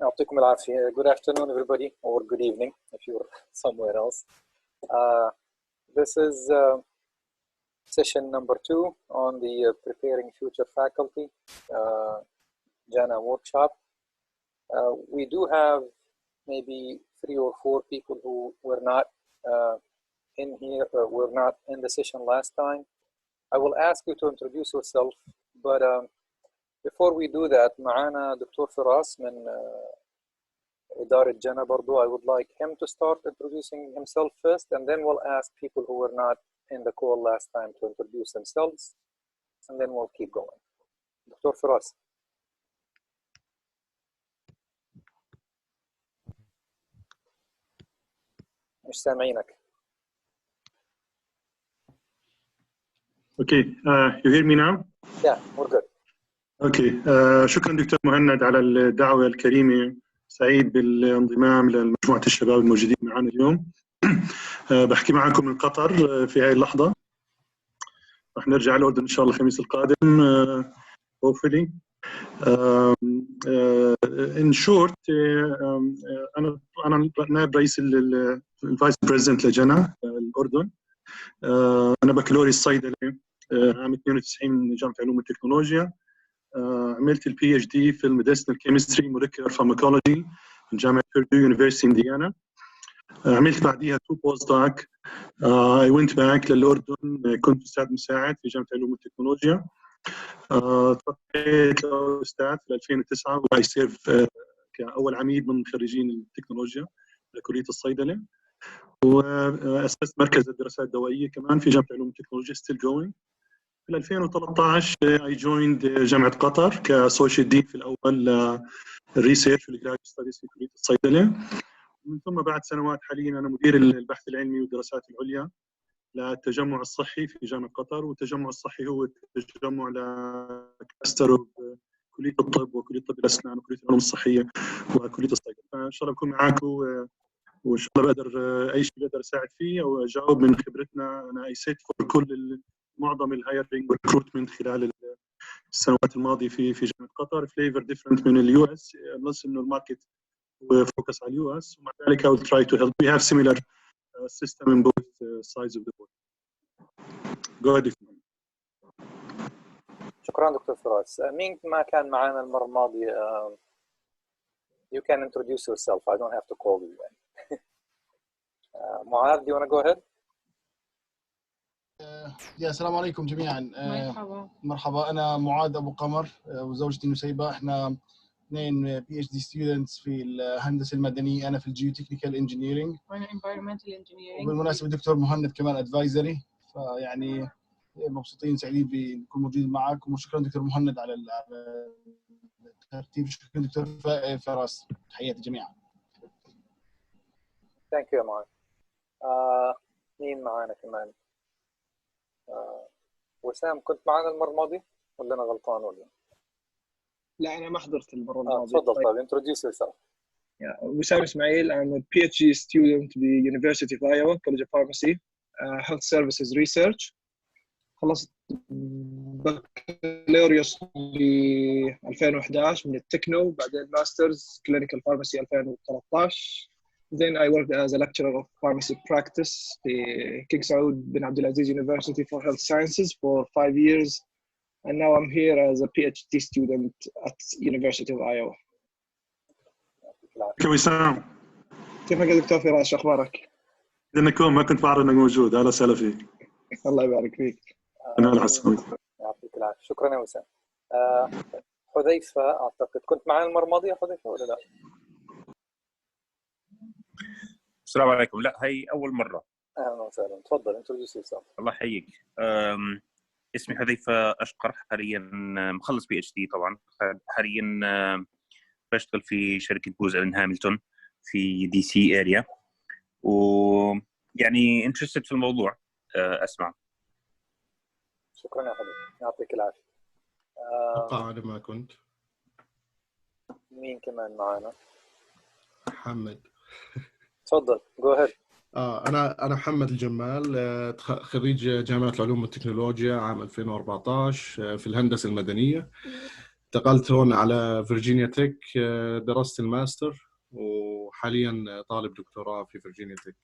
يعطيكم العافية. Good afternoon everybody, or good evening if you're somewhere else. This is session number 2 on the Preparing Future Faculty JANA workshop. We do have maybe 3 or 4 people who were not in here, were not in the session last time. I will ask you to introduce yourself, but before we do that, معانا دكتور فراس من إدارة جانا برضو. I would like him to start introducing himself first, and then we'll ask people who were not in the call last time to introduce themselves, and then we'll keep going. دكتور فراس. مش سامعينك. Okay, you hear me now? Yeah, we're good. Okay, شكرا دكتور مهند على الدعوة الكريمة. سعيد بالانضمام لمجموعة الشباب الموجودين معنا اليوم. بحكي معكم من قطر في هاي اللحظة. رح نرجع الأردن إن شاء الله الخميس القادم hopefully. In short, أنا نائب رئيس الفايس بريزيدنت لجنة الأردن. أنا بكالوريوس صيدلة عام 92 من جامعة علوم التكنولوجيا. عملت البي اتش دي في الميديسنال كيمستري مولكيولر فارماكولوجي من جامعة بيردو يونيفرسيتي انديانا. عملت بعديها 2 بوست دوك. I went back للأردن، كنت أستاذ مساعد في جامعة علوم التكنولوجيا. ترقيت لأستاذ في 2009 وباي سيرف كأول عميد من خريجين التكنولوجيا لكلية الصيدلة. وأسست مركز الدراسات الدوائية كمان في جامعة علوم التكنولوجيا still going. في 2013 I joined جامعة قطر كأسوشيت دين في الأول الريسيرش والجراديويت ستاديز في كلية الصيدلة. ومن ثم بعد سنوات حاليا أنا مدير البحث العلمي والدراسات العليا للتجمع الصحي في جامعة قطر. والتجمع الصحي هو تجمع لكلاستر كلية الطب وكلية طب الأسنان وكلية العلوم الصحية وكلية الصيدلة. فإن شاء الله بكون معاكم وإن شاء الله بقدر أي شيء بقدر أساعد فيه أو أجاوب من خبرتنا. أنا أيسيت فور كل معظم الهايرنج والريكروتمنت خلال السنوات الماضية في جامعة قطر. فليفر ديفرنت من اليو اس بلس إنه الماركت فوكس على اليو اس، ومع ذلك I will try to help. We have similar system in both sides of the world. Go ahead. شكرا دكتور فراس. مين ما كان معنا المرة الماضية؟ You can introduce yourself. I don't have to call you. معاذ, do you want to go ahead? يا السلام عليكم جميعا. مرحبا. أنا معاذ أبو قمر وزوجتي نسيبة. إحنا اثنين PhD students في الهندسة المدنية. أنا في الجيوتكنيكال انجينيرينج وأنا environmental engineering. وبالمناسبة الدكتور مهند كمان advisory. فيعني مبسوطين سعيدين بنكون موجودين معاكم. وشكرا دكتور مهند على الترتيب. شكرا دكتور فراس. تحياتي جميعا. Thank you يا معاذ. مين معانا كمان؟ وسام, كنت معنا المرة الماضية ولا أنا غلطان ولا؟ لا أنا ما حضرت المرة الماضية. تفضل. طيب introduce yourself. وسام إسماعيل. I'm a PhD student ب University of Iowa College of Pharmacy Health Services Research. خلصت بكالوريوس ب 2011 من التكنو، بعدين ماسترز Clinical Pharmacy 2013. Then I worked as a lecturer of pharmacy practice في King Saud bin Abdulaziz University for Health Sciences for 5 years, and now I'm here as a PhD student at University of Iowa. وسام, كيفك يا دكتور فراس؟ شو أخبارك؟ لأنكم ما كنت بعرف إنك موجود. أهلا وسهلا فيك. الله يبارك فيك. أنا الحسن. يعطيك العافية. شكرا يا وسام. حذيفة, أعتقد كنت معنا المرة الماضية حذيفة ولا لا؟ السلام عليكم. لا, هي أول مرة. أهلا وسهلا. تفضل introduce yourself. الله يحييك. اسمي حذيفة أشقر. حاليا مخلص PhD طبعا. حاليا بشتغل في شركة بوز ألين هامilton في DC area, ويعني interested في الموضوع. أسمع. شكرا يا حبيبي. يعطيك العافية. أنا ما كنت. مين كمان معنا؟ محمد. تفضل. Go ahead. أنا محمد الجمال, خريج جامعة العلوم والتكنولوجيا عام 2014 في الهندسة المدنية. انتقلت هون على فيرجينيا تك، درست الماستر وحاليا طالب دكتوراه في فيرجينيا تك.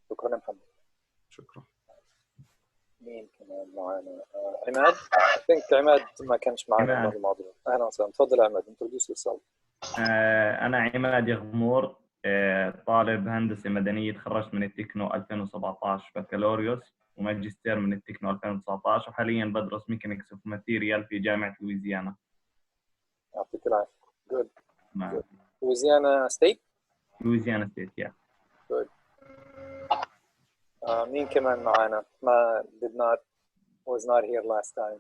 شكرا يا محمد. شكرا. مين كمان معانا؟ عماد. I think عماد ما كانش معنا المرة الماضية. أهلا وسهلا. تفضل عماد. introduce yourself. أنا عماد يغمور، طالب هندسة مدنية، تخرجت من التكنو 2017 بكالوريوس وماجستير من التكنو 2019، وحاليا بدرس ميكانيكس اوف ماتيريال في جامعة لويزيانا. يعطيك العافية. Good. لويزيانا ستيت. لويزيانا ستيت يا. Good. مين كمان معانا؟ ما was not here last time.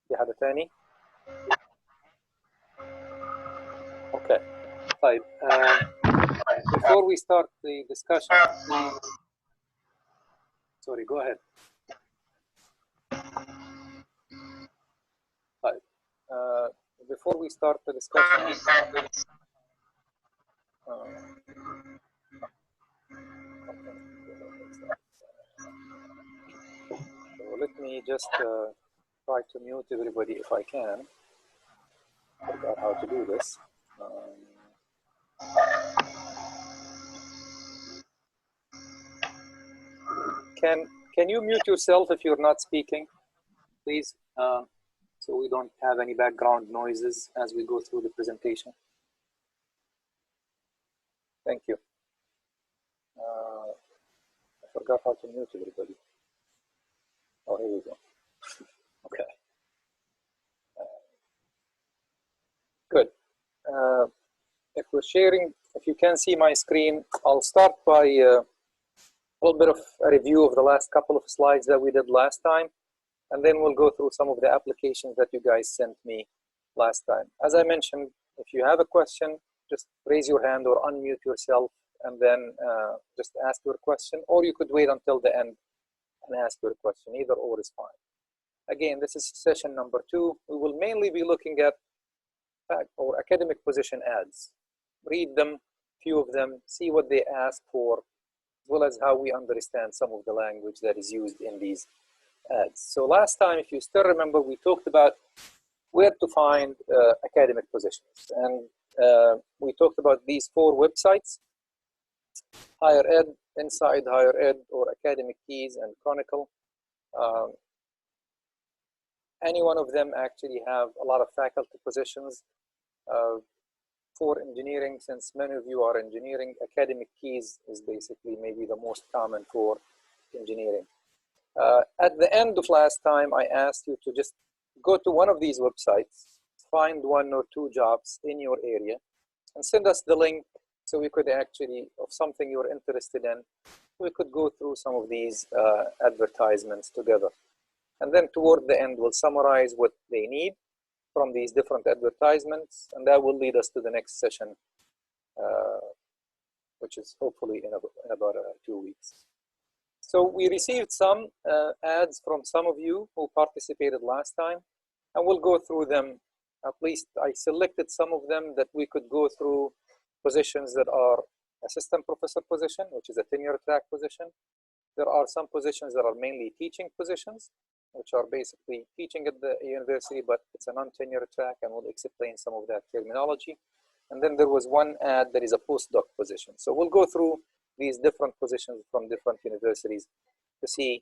في حدا ثاني؟ Okay. طيب. Before we start the discussion, sorry, go ahead. طيب. Before we start the discussion, so let me just try to mute everybody if I can. I forgot how to do this. Can you mute yourself if you're not speaking, please, so we don't have any background noises as we go through the presentation? Thank you. I forgot how to mute everybody. Oh, here we go. Okay. Good. If we're sharing, if you can see my screen, I'll start by a little bit of a review of the last couple of slides that we did last time, and then we'll go through some of the applications that you guys sent me last time. As I mentioned, if you have a question, just raise your hand or unmute yourself and then just ask your question, or you could wait until the end and ask your question. Either or is fine. Again, this is session number 2. We will mainly be looking at or academic position ads. Read them, few of them, see what they ask for, as well as how we understand some of the language that is used in these ads. So last time, if you still remember, we talked about where to find academic positions. And we talked about these 4 websites: Higher Ed, Inside Higher Ed, or Academic Keys, and Chronicle. Any one of them actually have a lot of faculty positions. For engineering, since many of you are engineering, Academic Keys is basically maybe the most common for engineering. At the end of last time, I asked you to just go to one of these websites, find 1 or 2 jobs in your area, and send us the link so we could actually, of something you're interested in, we could go through some of these advertisements together. And then toward the end, we'll summarize what they need from these different advertisements, and that will lead us to the next session, which is hopefully in about 2 weeks. So we received some ads from some of you who participated last time, and we'll go through them. At least I selected some of them that we could go through positions that are assistant professor position, which is a tenure track position. There are some positions that are mainly teaching positions, which are basically teaching at the university, but it's a non-tenure track, and we'll explain some of that terminology. And then there was one ad that is a postdoc position. So we'll go through these different positions from different universities to see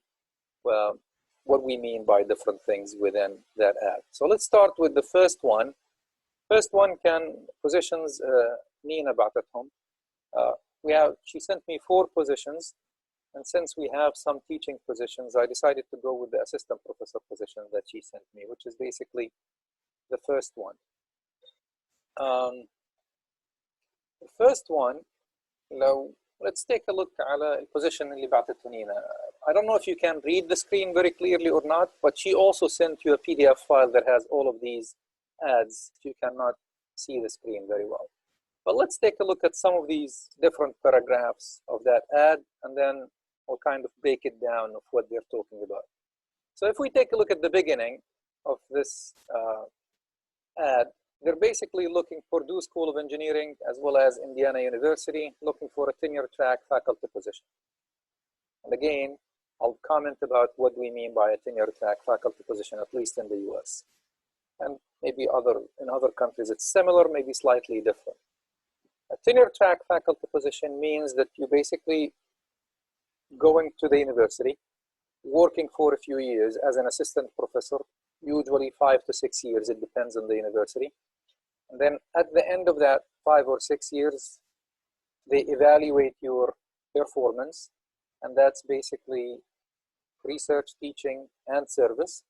what we mean by different things within that ad. So let's start with the first one. First one positions Nina Ba'tathum. She sent me 4 positions. And since we have some teaching positions, I decided to go with the assistant professor position that she sent me, which is basically the first one. The first one, let's take a look at the position اللي بعثته Nina. I don't know if you can read the screen very clearly or not, but she also sent you a PDF file that has all of these ads. You cannot see the screen very well. But let's take a look at some of these different paragraphs of that ad, and then we'll kind of break it down of what they're talking about. So if we take a look at the beginning of this ad, they're basically looking for Purdue School of Engineering as well as Indiana University, looking for a tenure track faculty position. And again, I'll comment about what we mean by a tenure track faculty position, at least in the US. and maybe in other countries it's similar, maybe slightly different. A tenure track faculty position means that you basically going to the university, working for a few years as an assistant professor, usually 5 to 6 years, it depends on the university. And then at the end of that 5 or 6 years, they evaluate your performance, and that's basically research, teaching, and service.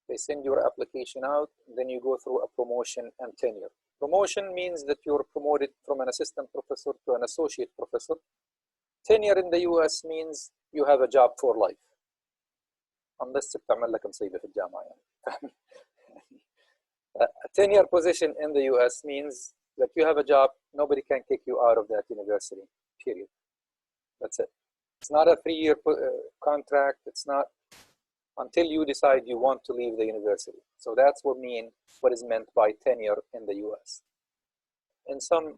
They send your application out, then you go through a promotion and tenure. Promotion means that you're promoted from an assistant professor to an associate professor. Tenure in the US means you have a job for life. Unless بتعمل لك مصيبة في الجامعة يعني. A tenure position in the US means that you have a job, nobody can kick you out of that university, period. That's it. It's not a 3-year contract. It's not until you decide you want to leave the university. So that's what is meant by tenure in the US. In some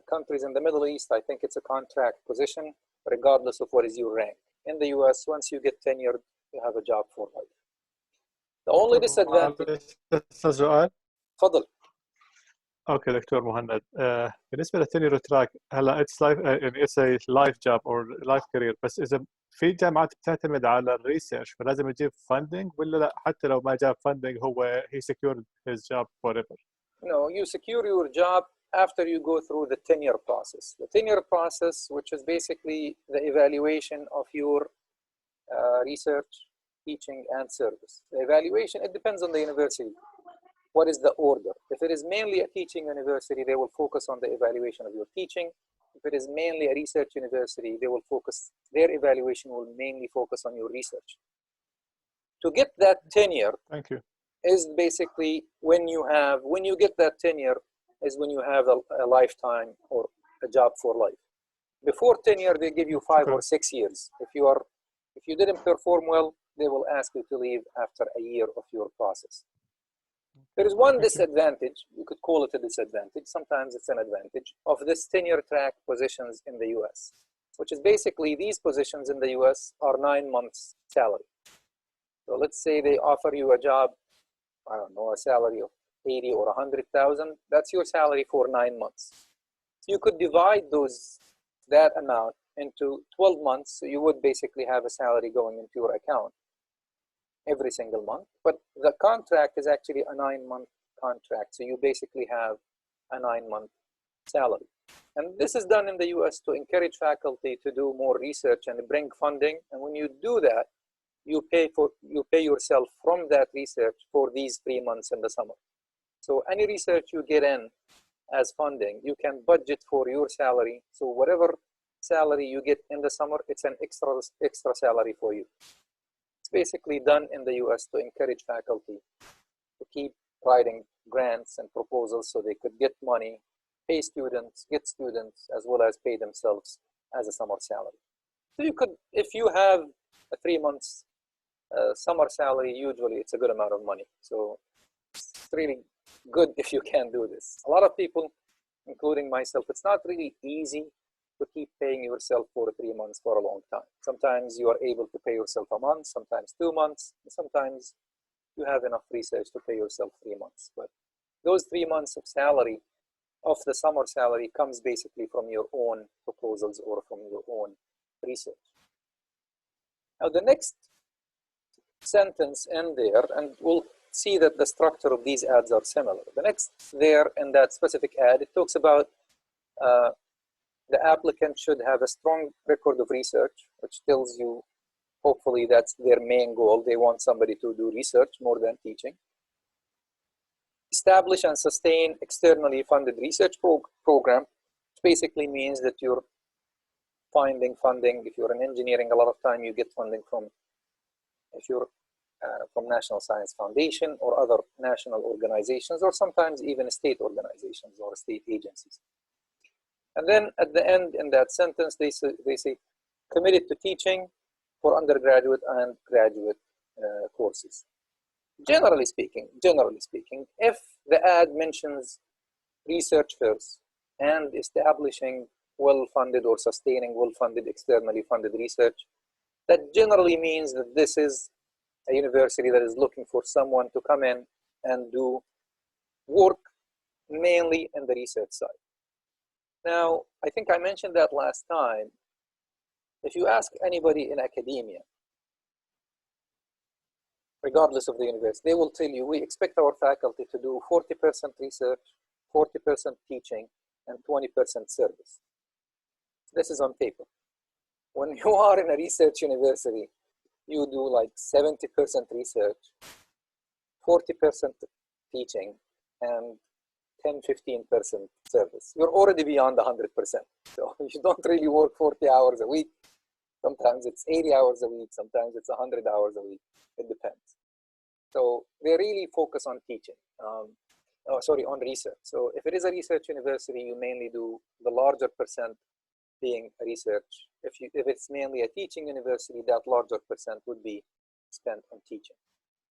countries in the Middle East, I think it's a contract position, regardless of what is your rank. In the US, once you get tenured, you have a job for life. The only disadvantage. سؤال. تفضل. اوكي دكتور مهند، بالنسبه للتنير تراك هلا اتس لايف يعني اتس لايف جوب او لايف كارير، بس اذا في جامعات بتعتمد على الريسيرش فلازم يجيب فاندنج ولا لا؟ حتى لو ما جاب فاندنج هو he secured his job forever. No, you secure your job after you go through the tenure process. The tenure process, which is basically the evaluation of your research, teaching, and service. The evaluation, it depends on the university. What is the order? If it is mainly a teaching university, they will focus on the evaluation of your teaching. If it is mainly a research university, they will focus, their evaluation will mainly focus on your research. To get that tenure, thank you, is basically when you get that tenure is when you have a lifetime or a job for life. Before tenure, they give you 5 or 6 years. If you didn't perform well, they will ask you to leave after a year of your process. There is one disadvantage, you could call it a disadvantage, sometimes it's an advantage, of this tenure track positions in the US, which is basically these positions in the US are 9 months salary. So let's say they offer you a job, I don't know, a salary of 80 or 100,000, that's your salary for 9 months. So you could divide that amount into 12 months, so you would basically have a salary going into your account every single month, but the contract is actually a 9-month contract, so you basically have a 9-month salary. And this is done in the US to encourage faculty to do more research and bring funding, and when you do that, you pay yourself from that research for these 3 months in the summer. So any research you get in as funding, you can budget for your salary, so whatever salary you get in the summer, it's an extra salary for you. It's basically done in the US to encourage faculty to keep writing grants and proposals so they could get money, pay students, get students, as well as pay themselves as a summer salary. So you could, if you have a 3 months summer salary, usually it's a good amount of money. So it's really good if you can do this. A lot of people, including myself, it's not really easy to keep paying yourself for 3 months for a long time. Sometimes you are able to pay yourself a month, sometimes 2 months, sometimes you have enough research to pay yourself 3 months. But those 3 months of salary, of the summer salary, comes basically from your own proposals or from your own research. Now the next sentence in there, and we'll see that the structure of these ads are similar. The next there in that specific ad, it talks about the applicant should have a strong record of research, which tells you, hopefully that's their main goal. They want somebody to do research more than teaching. Establish and sustain externally funded research program, which basically means that you're finding funding. If you're in engineering, a lot of time you get funding from, if you're from National Science Foundation or other national organizations, or sometimes even state organizations or state agencies. And then at the end in that sentence, they say committed to teaching for undergraduate and graduate courses. Generally speaking, if the ad mentions research first and establishing well-funded or sustaining well-funded, externally funded research, that generally means that this is a university that is looking for someone to come in and do work mainly in the research side. Now, I think I mentioned that last time. If you ask anybody in academia, regardless of the university, they will tell you, we expect our faculty to do 40% research, 40% teaching, and 20% service. This is on paper. When you are in a research university, you do like 70% research, 40% teaching, and 10-15% service. You're already beyond 100%. So you don't really work 40 hours a week. Sometimes it's 80 hours a week. Sometimes it's 100 hours a week. It depends. So they really focus on teaching. On research. So if it is a research university, you mainly do the larger percent being research. If it's mainly a teaching university, that larger percent would be spent on teaching.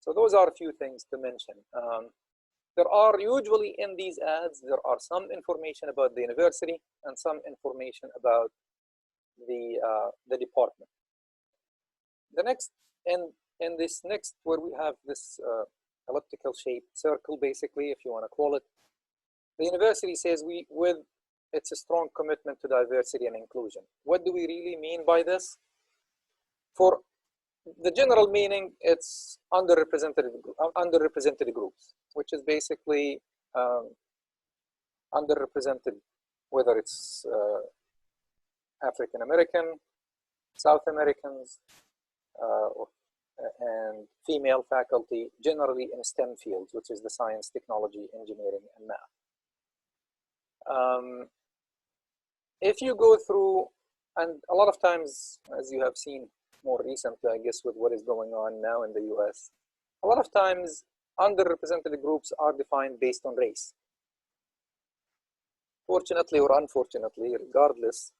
So those are a few things to mention. There are usually in these ads, there are some information about the university and some information about the department. The next, in this next, where we have this elliptical shaped circle, basically, if you want to call it, the university says it's a strong commitment to diversity and inclusion. What do we really mean by this? For the general meaning, it's underrepresented groups, which is basically underrepresented, whether it's African American, South Americans, and female faculty, generally in STEM fields, which is the science, technology, engineering, and math. If you go through, and a lot of times, as you have seen more recently, I guess, with what is going on now in the US, a lot of times underrepresented groups are defined based on race. Fortunately or unfortunately, regardless,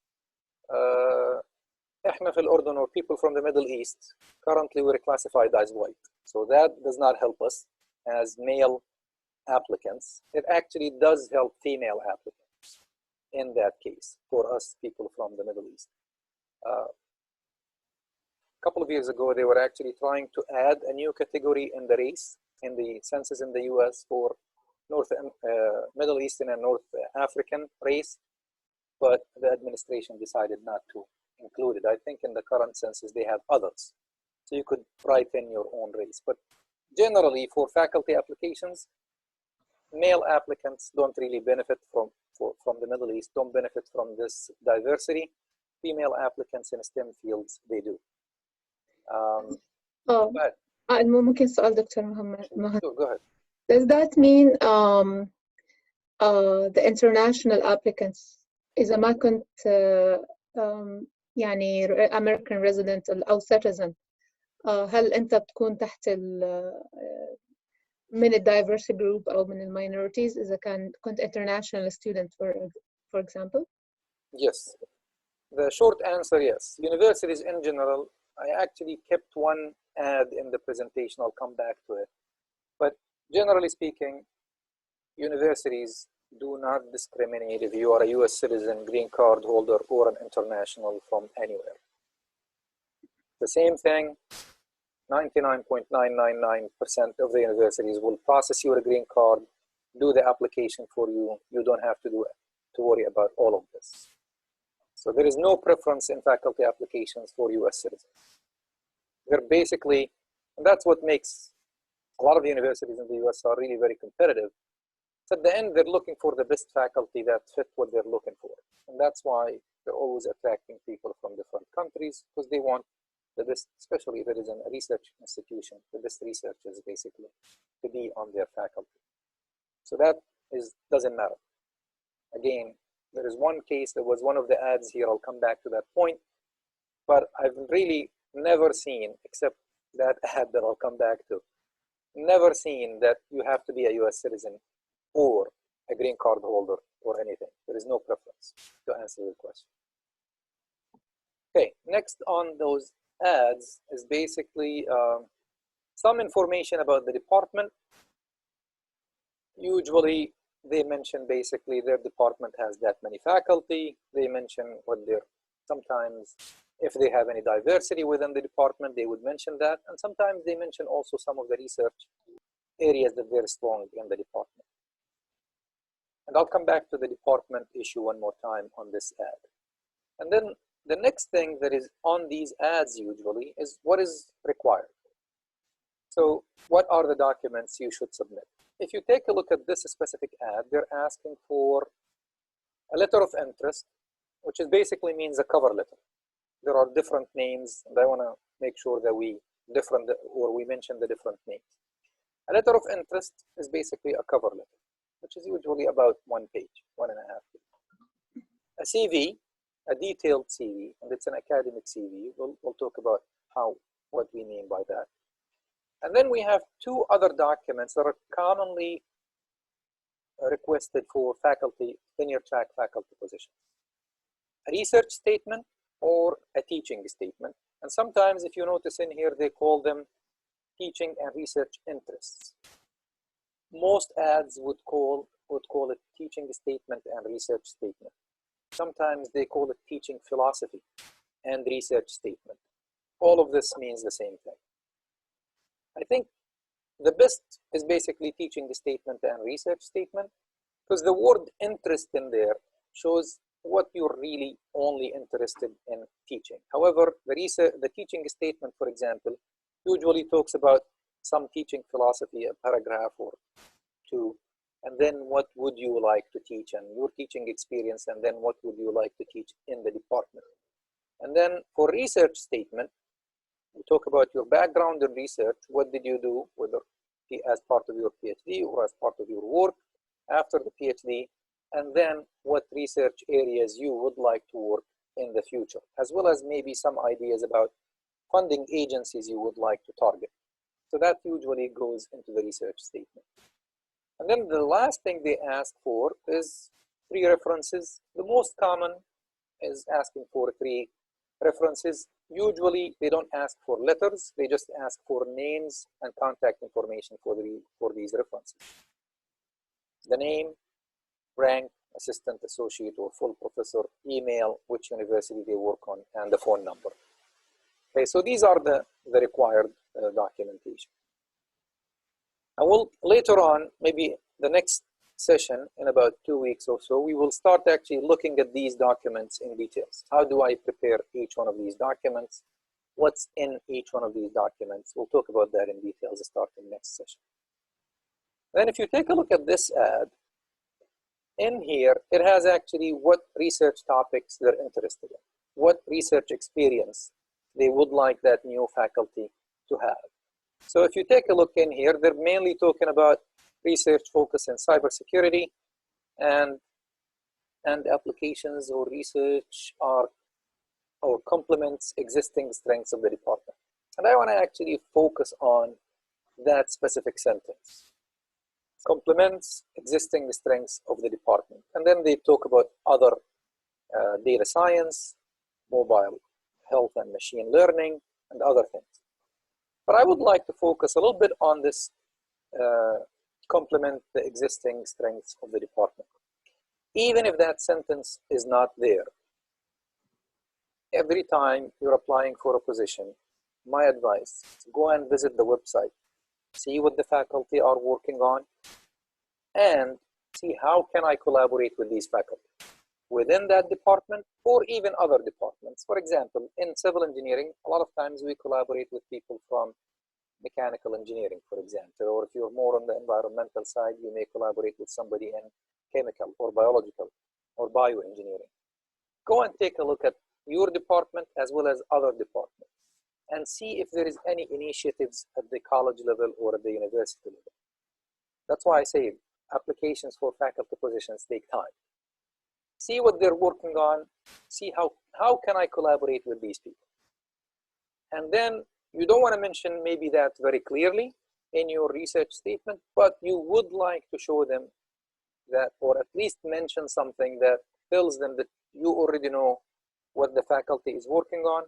احنا في الأردن, or people from the Middle East, currently we're classified as white. So that does not help us as male applicants. It actually does help female applicants in that case for us people from the Middle East. A couple of years ago, they were actually trying to add a new category in the race in the census in the US for Middle Eastern and North African race, but the administration decided not to include it. I think in the current census they have others, so you could write in your own race. But generally, for faculty applications, male applicants don't really benefit from the Middle East, don't benefit from this diversity. Female applicants in STEM fields, they do. ممكن سؤال دكتور محمد. Go ahead. Does that mean the international applicants إذا ما كنت يعني American resident أو citizen, هل أنت بتكون تحت من diversity group أو من minorities إذا كنت international student for example? Yes. The short answer, yes. Universities in general, I actually kept one ad in the presentation. I'll come back to it. But generally speaking, universities do not discriminate if you are a US citizen, green card holder, or an international from anywhere. The same thing, 99.999% of the universities will process your green card, do the application for you. You don't have to worry about all of this. So there is no preference in faculty applications for US citizens. They're basically, and that's what makes a lot of the universities in the US are really very competitive. So at the end, they're looking for the best faculty that fit what they're looking for. And that's why they're always attracting people from different countries, because they want the best, especially if it is a research institution, the best researchers basically to be on their faculty. So that doesn't matter. Again, there is one case, there was one of the ads here, I'll come back to that point, but I've really never seen, except that ad that I'll come back to, never seen that you have to be a US citizen or a green card holder or anything. There is no preference, to answer your question. Okay, next on those ads is basically some information about the department. Usually they mention basically their department has that many faculty. They mention what their, sometimes If they have any diversity within the department, they would mention that. And sometimes they mention also some of the research areas that they're strong in the department. And I'll come back to the department issue one more time on this ad. And then the next thing that is on these ads usually is what is required. So what are the documents you should submit? If you take a look at this specific ad, they're asking for a letter of interest, which is basically means a cover letter. There are different names, and I want to make sure that we mention the different names. A letter of interest is basically a cover letter, which is usually about 1 page, 1.5 pages. A CV, a detailed CV, and it's an academic CV. We'll talk about what we mean by that. And then we have 2 other documents that are commonly requested for faculty, tenure track faculty positions. A research statement or a teaching statement. And sometimes if you notice in here, they call them teaching and research interests. Most ads would call it teaching statement and research statement. Sometimes they call it teaching philosophy and research statement. All of this means the same thing. I think the best is basically teaching statement and research statement, because the word interest in there shows what you're really only interested in teaching. However, the teaching statement, for example, usually talks about some teaching philosophy, a paragraph or 2, and then what would you like to teach and your teaching experience, and then what would you like to teach in the department. And then for research statement, we talk about your background in research. What did you do, whether as part of your PhD or as part of your work after the PhD, and then what research areas you would like to work in the future, as well as maybe some ideas about funding agencies you would like to target. So that usually goes into the research statement. And then the last thing they ask for is 3 references. The most common is asking for 3 references. Usually they don't ask for letters, they just ask for names and contact information for these references. The name, rank, assistant, associate, or full professor, email, which university they work on, and the phone number. Okay, so these are the required documentation. I will later on, maybe the next session in about 2 weeks or so, we will start actually looking at these documents in details. How do I prepare each one of these documents? What's in each one of these documents? We'll talk about that in details starting next session. Then if you take a look at this ad, in here, it has actually what research topics they're interested in, what research experience they would like that new faculty to have. So if you take a look in here, they're mainly talking about research focus in cybersecurity and applications or research or complements existing strengths of the department. And I want to actually focus on that specific sentence. Complements existing strengths of the department. And then they talk about other data science, mobile health and machine learning, and other things. But I would like to focus a little bit on this complement the existing strengths of the department. Even if that sentence is not there, every time you're applying for a position, my advice is go and visit the website, see what the faculty are working on, and see how can I collaborate with these faculty within that department or even other departments. For example, in civil engineering, a lot of times we collaborate with people from mechanical engineering, for example, or if you're more on the environmental side, you may collaborate with somebody in chemical or biological or bioengineering. Go and take a look at your department as well as other departments and see if there is any initiatives at the college level or at the university level. That's why I say applications for faculty positions take time. See what they're working on, see how can I collaborate with these people. And then you don't want to mention maybe that very clearly in your research statement, but you would like to show them that, or at least mention something that tells them that you already know what the faculty is working on,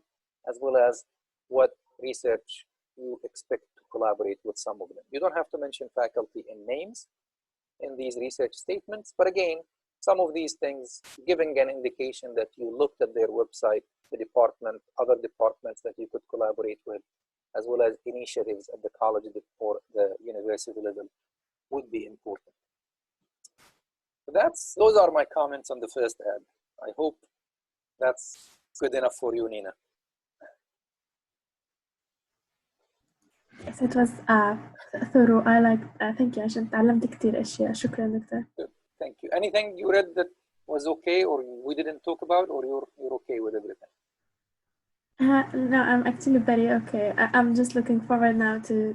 as well as what research you expect to collaborate with some of them. You don't have to mention faculty in names in these research statements, but again, some of these things giving an indication that you looked at their website, the department, other departments that you could collaborate with, as well as initiatives at the college or the university level would be important. Those are my comments on the first ad. I hope that's good enough for you, Nina. Yes, it was thorough. I liked. Thank you. عشان تعلمت كتير أشياء. شكرا دكتور. Thank you. Anything you read that was okay, or we didn't talk about, or you're okay with everything? No, I'm actually very okay. I'm just looking forward now to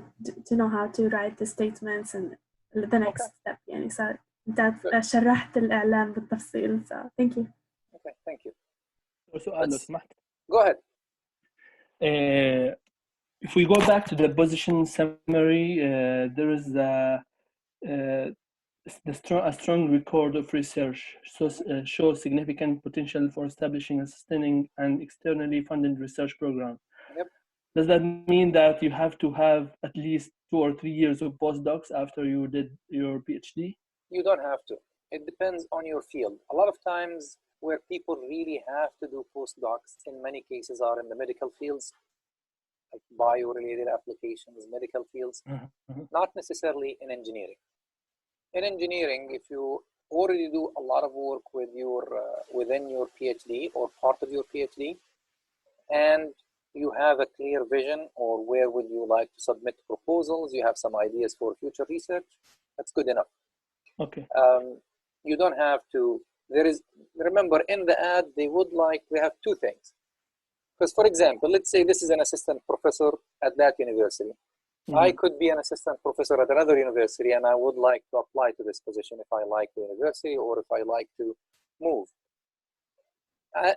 know how to write the statements and the next step. يعني صار أنت شرحت الإعلان بالتفصيل. So thank you. Okay, thank you. سؤال لو سمحت. Go ahead. If we go back to the position summary, there is a strong record of research shows significant potential for establishing and sustaining an externally funded research program. Yep. Does that mean that you have to have at least 2 or 3 years of postdocs after you did your PhD? You don't have to. It depends on your field. A lot of times where people really have to do postdocs, in many cases, are in the medical fields, like bio-related applications, medical fields, not necessarily in engineering. In engineering, if you already do a lot of work with within your PhD or part of your PhD, and you have a clear vision or where would you like to submit proposals, you have some ideas for future research, that's good enough. Okay. You don't have to, remember in the ad, they have two things. Because for example, let's say this is an assistant professor at that university. I could be an assistant professor at another university and I would like to apply to this position if I like the university or if I like to move.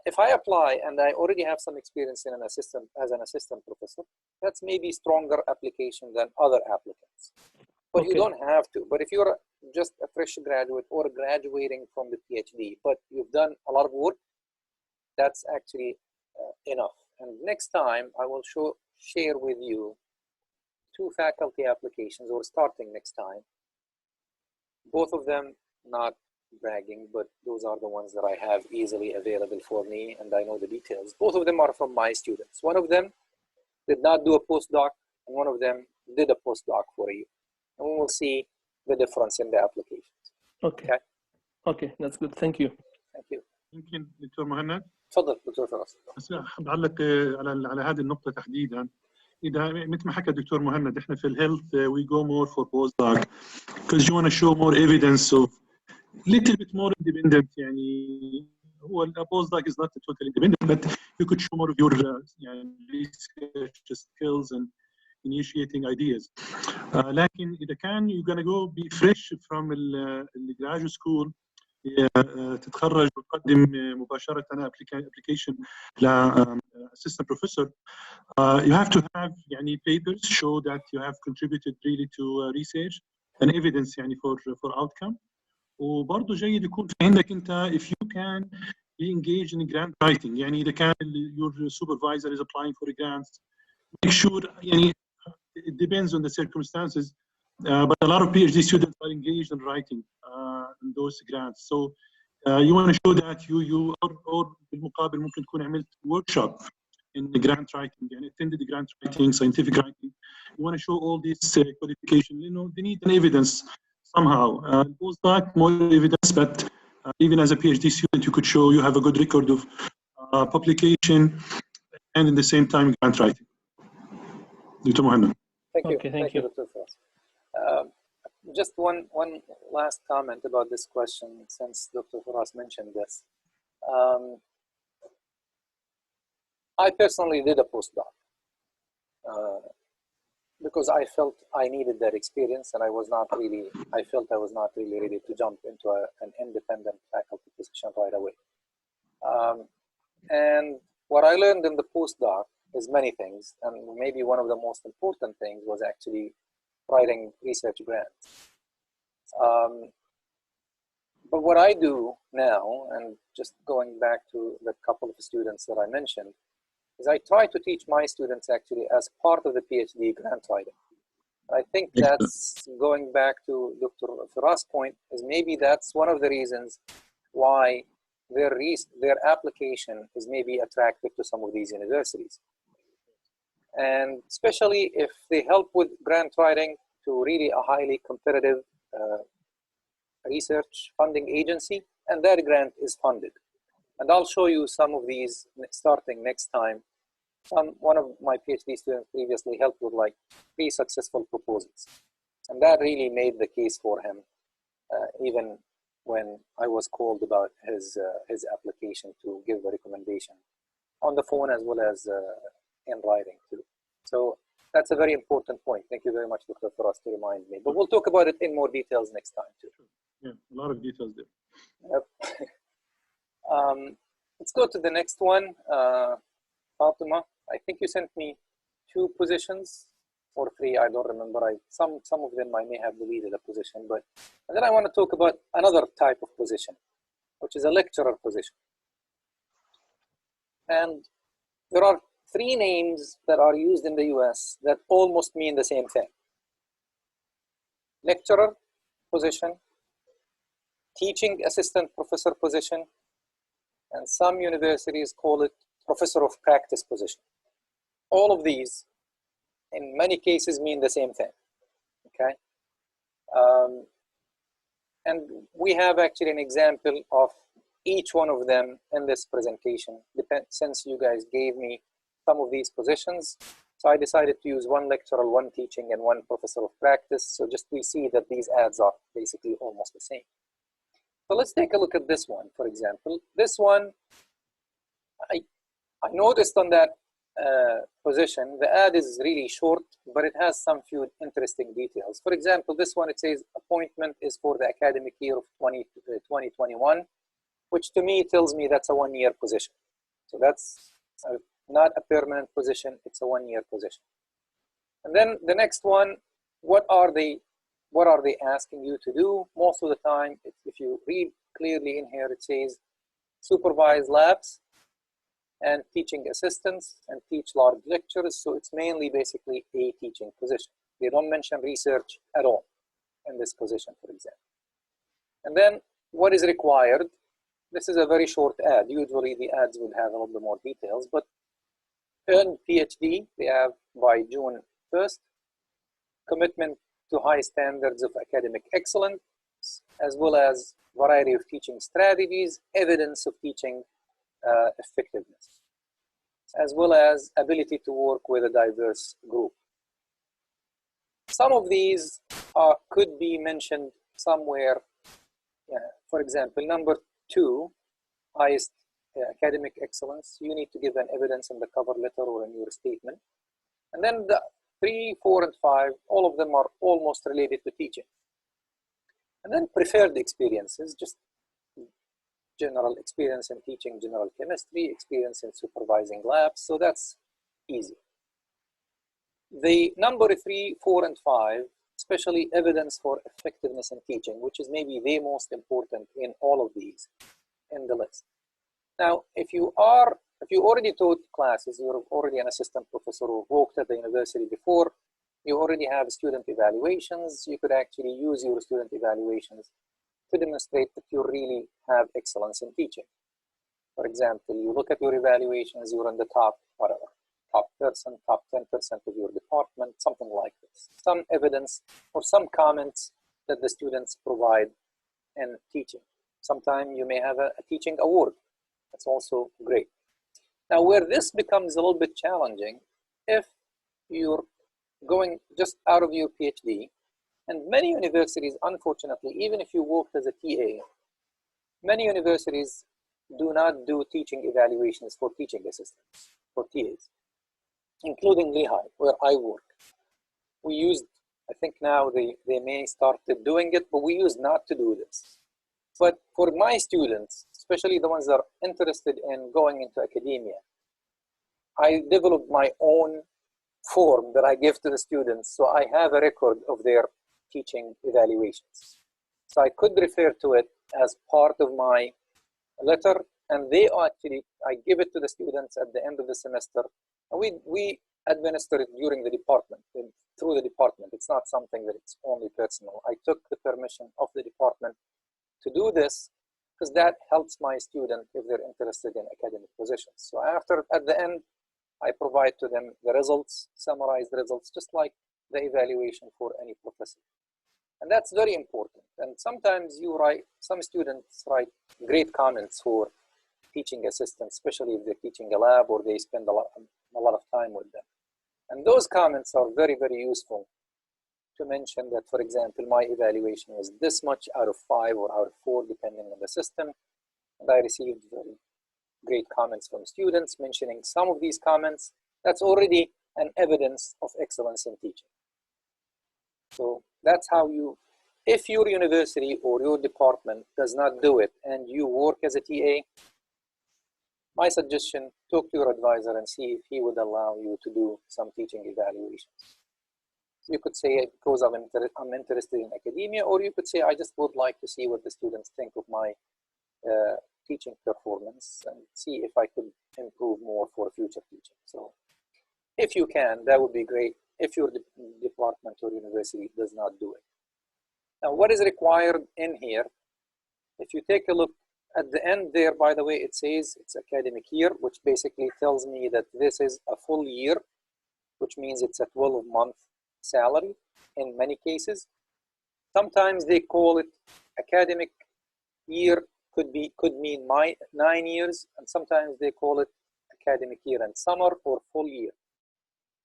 If I apply and I already have some experience as an assistant professor, that's maybe stronger application than other applicants. But you don't have to. But if you're just a fresh graduate or graduating from the PhD, but you've done a lot of work, that's actually enough. And next time I will share with you 2 faculty applications, or starting next time. Both of them, not bragging, but those are the ones that I have easily available for me and I know the details. Both of them are from my students. One of them did not do a postdoc and one of them did a postdoc for you. And we will see the difference in the applications. Okay. Okay, that's good. Thank you. Thank you. يمكن دكتور مهند. تفضل دكتور فراس. بس بعلق على هذه النقطة تحديدا. إذا مثل ما حكى الدكتور مهند إحنا في الهيلث we go more for postdoc because you want to show more evidence of little bit more independent. يعني هو postdoc is not totally independent but you could show more of your research skills and initiating ideas. لكن إذا كان you're gonna go be fresh from the graduate school تتخرج وتقدم مباشرة application ل assistant professor, you have to have يعني papers show that you have contributed really to research and evidence يعني for outcome. وبرضه جيد يكون في عندك أنت if you can be engaged in grant writing. يعني إذا كان your supervisor is applying for grants, make sure يعني it depends on the circumstances. But a lot of PhD students are engaged in writing in those grants. So you want to show that you or بالمقابل ممكن تكون عملت workshop in the grant writing and attended the grant writing, scientific writing. You want to show all these qualifications. You know, they need an evidence somehow. Postdoc, more evidence, but even as a PhD student, you could show you have a good record of publication and in the same time grant writing. Dr. Mohammed. Thank you. Okay, thank you. Dr. Faraz. Just one last comment about this question, since Dr. Faraz mentioned this. I personally did a postdoc because I felt I needed that experience, and I felt I was not really ready to jump into an independent faculty position right away. And what I learned in the postdoc is many things, and maybe one of the most important things was actually writing research grants. But what I do now, and just going back to the couple of students that I mentioned, is I try to teach my students actually as part of the PhD grant writing. I think that's going back to Dr. Faraz's point, is maybe that's one of the reasons why their application is maybe attractive to some of these universities. And especially if they help with grant writing to really a highly competitive research funding agency, and that grant is funded. And I'll show you some of these starting next time. One of my PhD students previously helped with like 3 successful proposals. And that really made the case for him, even when I was called about his application to give a recommendation on the phone as well as in writing too. So that's a very important point. Thank you very much, Dr. Firas, to remind me. But we'll talk about it in more details next time too. Yeah, a lot of details there. Yep. Let's go to the next one. Fatima, I think you sent me 2 positions or 3, I don't remember. Some of them I may have deleted a position, but and then I want to talk about another type of position, which is a lecturer position. And there are 3 names that are used in the US that almost mean the same thing. Lecturer position, teaching assistant professor position, and some universities call it professor of practice position. All of these, in many cases, mean the same thing, okay? And we have actually an example of each one of them in this presentation, since you guys gave me some of these positions. So I decided to use 1 lecturer, 1 teaching, and 1 professor of practice. So just we see that these ads are basically almost the same. So let's take a look at this one, for example. This one, I noticed on that position, the ad is really short, but it has some few interesting details. For example, this one, it says appointment is for the academic year of 2021, which to me tells me that's a 1-year position. So that's not a permanent position, it's a 1-year position. And then the next one, what are they asking you to do? Most of the time, if you read clearly in here, it says supervise labs and teaching assistants and teach large lectures. So it's mainly basically a teaching position. They don't mention research at all in this position, for example. And then what is required? This is a very short ad. Usually the ads would have a little bit more details, but earn PhD, they have by June 1st, commitment to high standards of academic excellence, as well as variety of teaching strategies, evidence of teaching effectiveness, as well as ability to work with a diverse group. Some of these could be mentioned somewhere. For example, number 2, highest academic excellence. You need to give an evidence in the cover letter or in your statement. And then the 3, 4, and 5, all of them are almost related to teaching. And then preferred experiences, just general experience in teaching general chemistry, experience in supervising labs, so that's easy. The number 3, 4, and 5, especially evidence for effectiveness in teaching, which is maybe the most important in all of these in the list. Now, if you already taught classes, you're already an assistant professor who worked at the university before, you already have student evaluations, you could actually use your student evaluations to demonstrate that you really have excellence in teaching. For example, you look at your evaluations, you're in the top, whatever, top 10% of your department, something like this. Some evidence or some comments that the students provide in teaching. Sometimes you may have a teaching award. That's also great. Now, where this becomes a little bit challenging, if you're going just out of your PhD, and many universities, unfortunately, even if you worked as a TA, many universities do not do teaching evaluations for teaching assistants, for TAs, including Lehigh, where I work. We used, I think now they may start doing it, but we used not to do this. But for my students, especially the ones that are interested in going into academia, I developed my own form that I give to the students, so I have a record of their teaching evaluations. So I could refer to it as part of my letter, and they actually, I give it to the students at the end of the semester, and we administer it during the department, through the department. It's not something that it's only personal. I took the permission of the department to do this, because that helps my student if they're interested in academic positions. So at the end, I provide to them the results, summarized results, just like the evaluation for any professor. And that's very important. And sometimes some students write great comments for teaching assistants, especially if they're teaching a lab or they spend a lot of time with them. And those comments are very, very useful to mention that, for example, my evaluation was this much out of 5 or out of 4, depending on the system. And I received very great comments from students mentioning some of these comments. That's already an evidence of excellence in teaching. So that's how if your university or your department does not do it and you work as a TA, my suggestion, talk to your advisor and see if he would allow you to do some teaching evaluations. You could say, because I'm interested in academia, or you could say, I just would like to see what the students think of my teaching performance and see if I could improve more for future teaching. So if you can, that would be great if your department or university does not do it. Now, what is required in here? If you take a look at the end there, by the way, it says it's academic year, which basically tells me that this is a full year, which means it's a 12-month salary in many cases. Sometimes they call it academic year, could mean 9 years, and sometimes they call it academic year and summer or full year.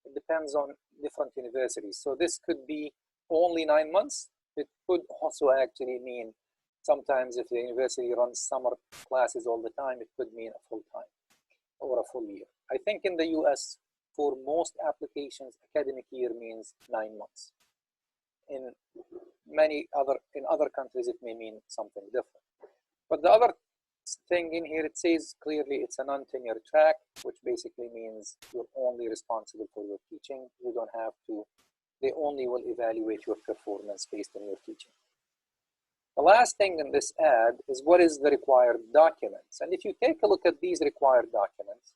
It depends on different universities. So this could be only 9 months. It could also actually mean sometimes if the university runs summer classes all the time, it could mean a full time or a full year. I think in the US, for most applications, academic year means 9 months. In other countries, it may mean something different. But the other thing in here, it says clearly it's a non-tenure track, which basically means you're only responsible for your teaching. You don't have to, they only will evaluate your performance based on your teaching. The last thing in this ad is what is the required documents. And if you take a look at these required documents,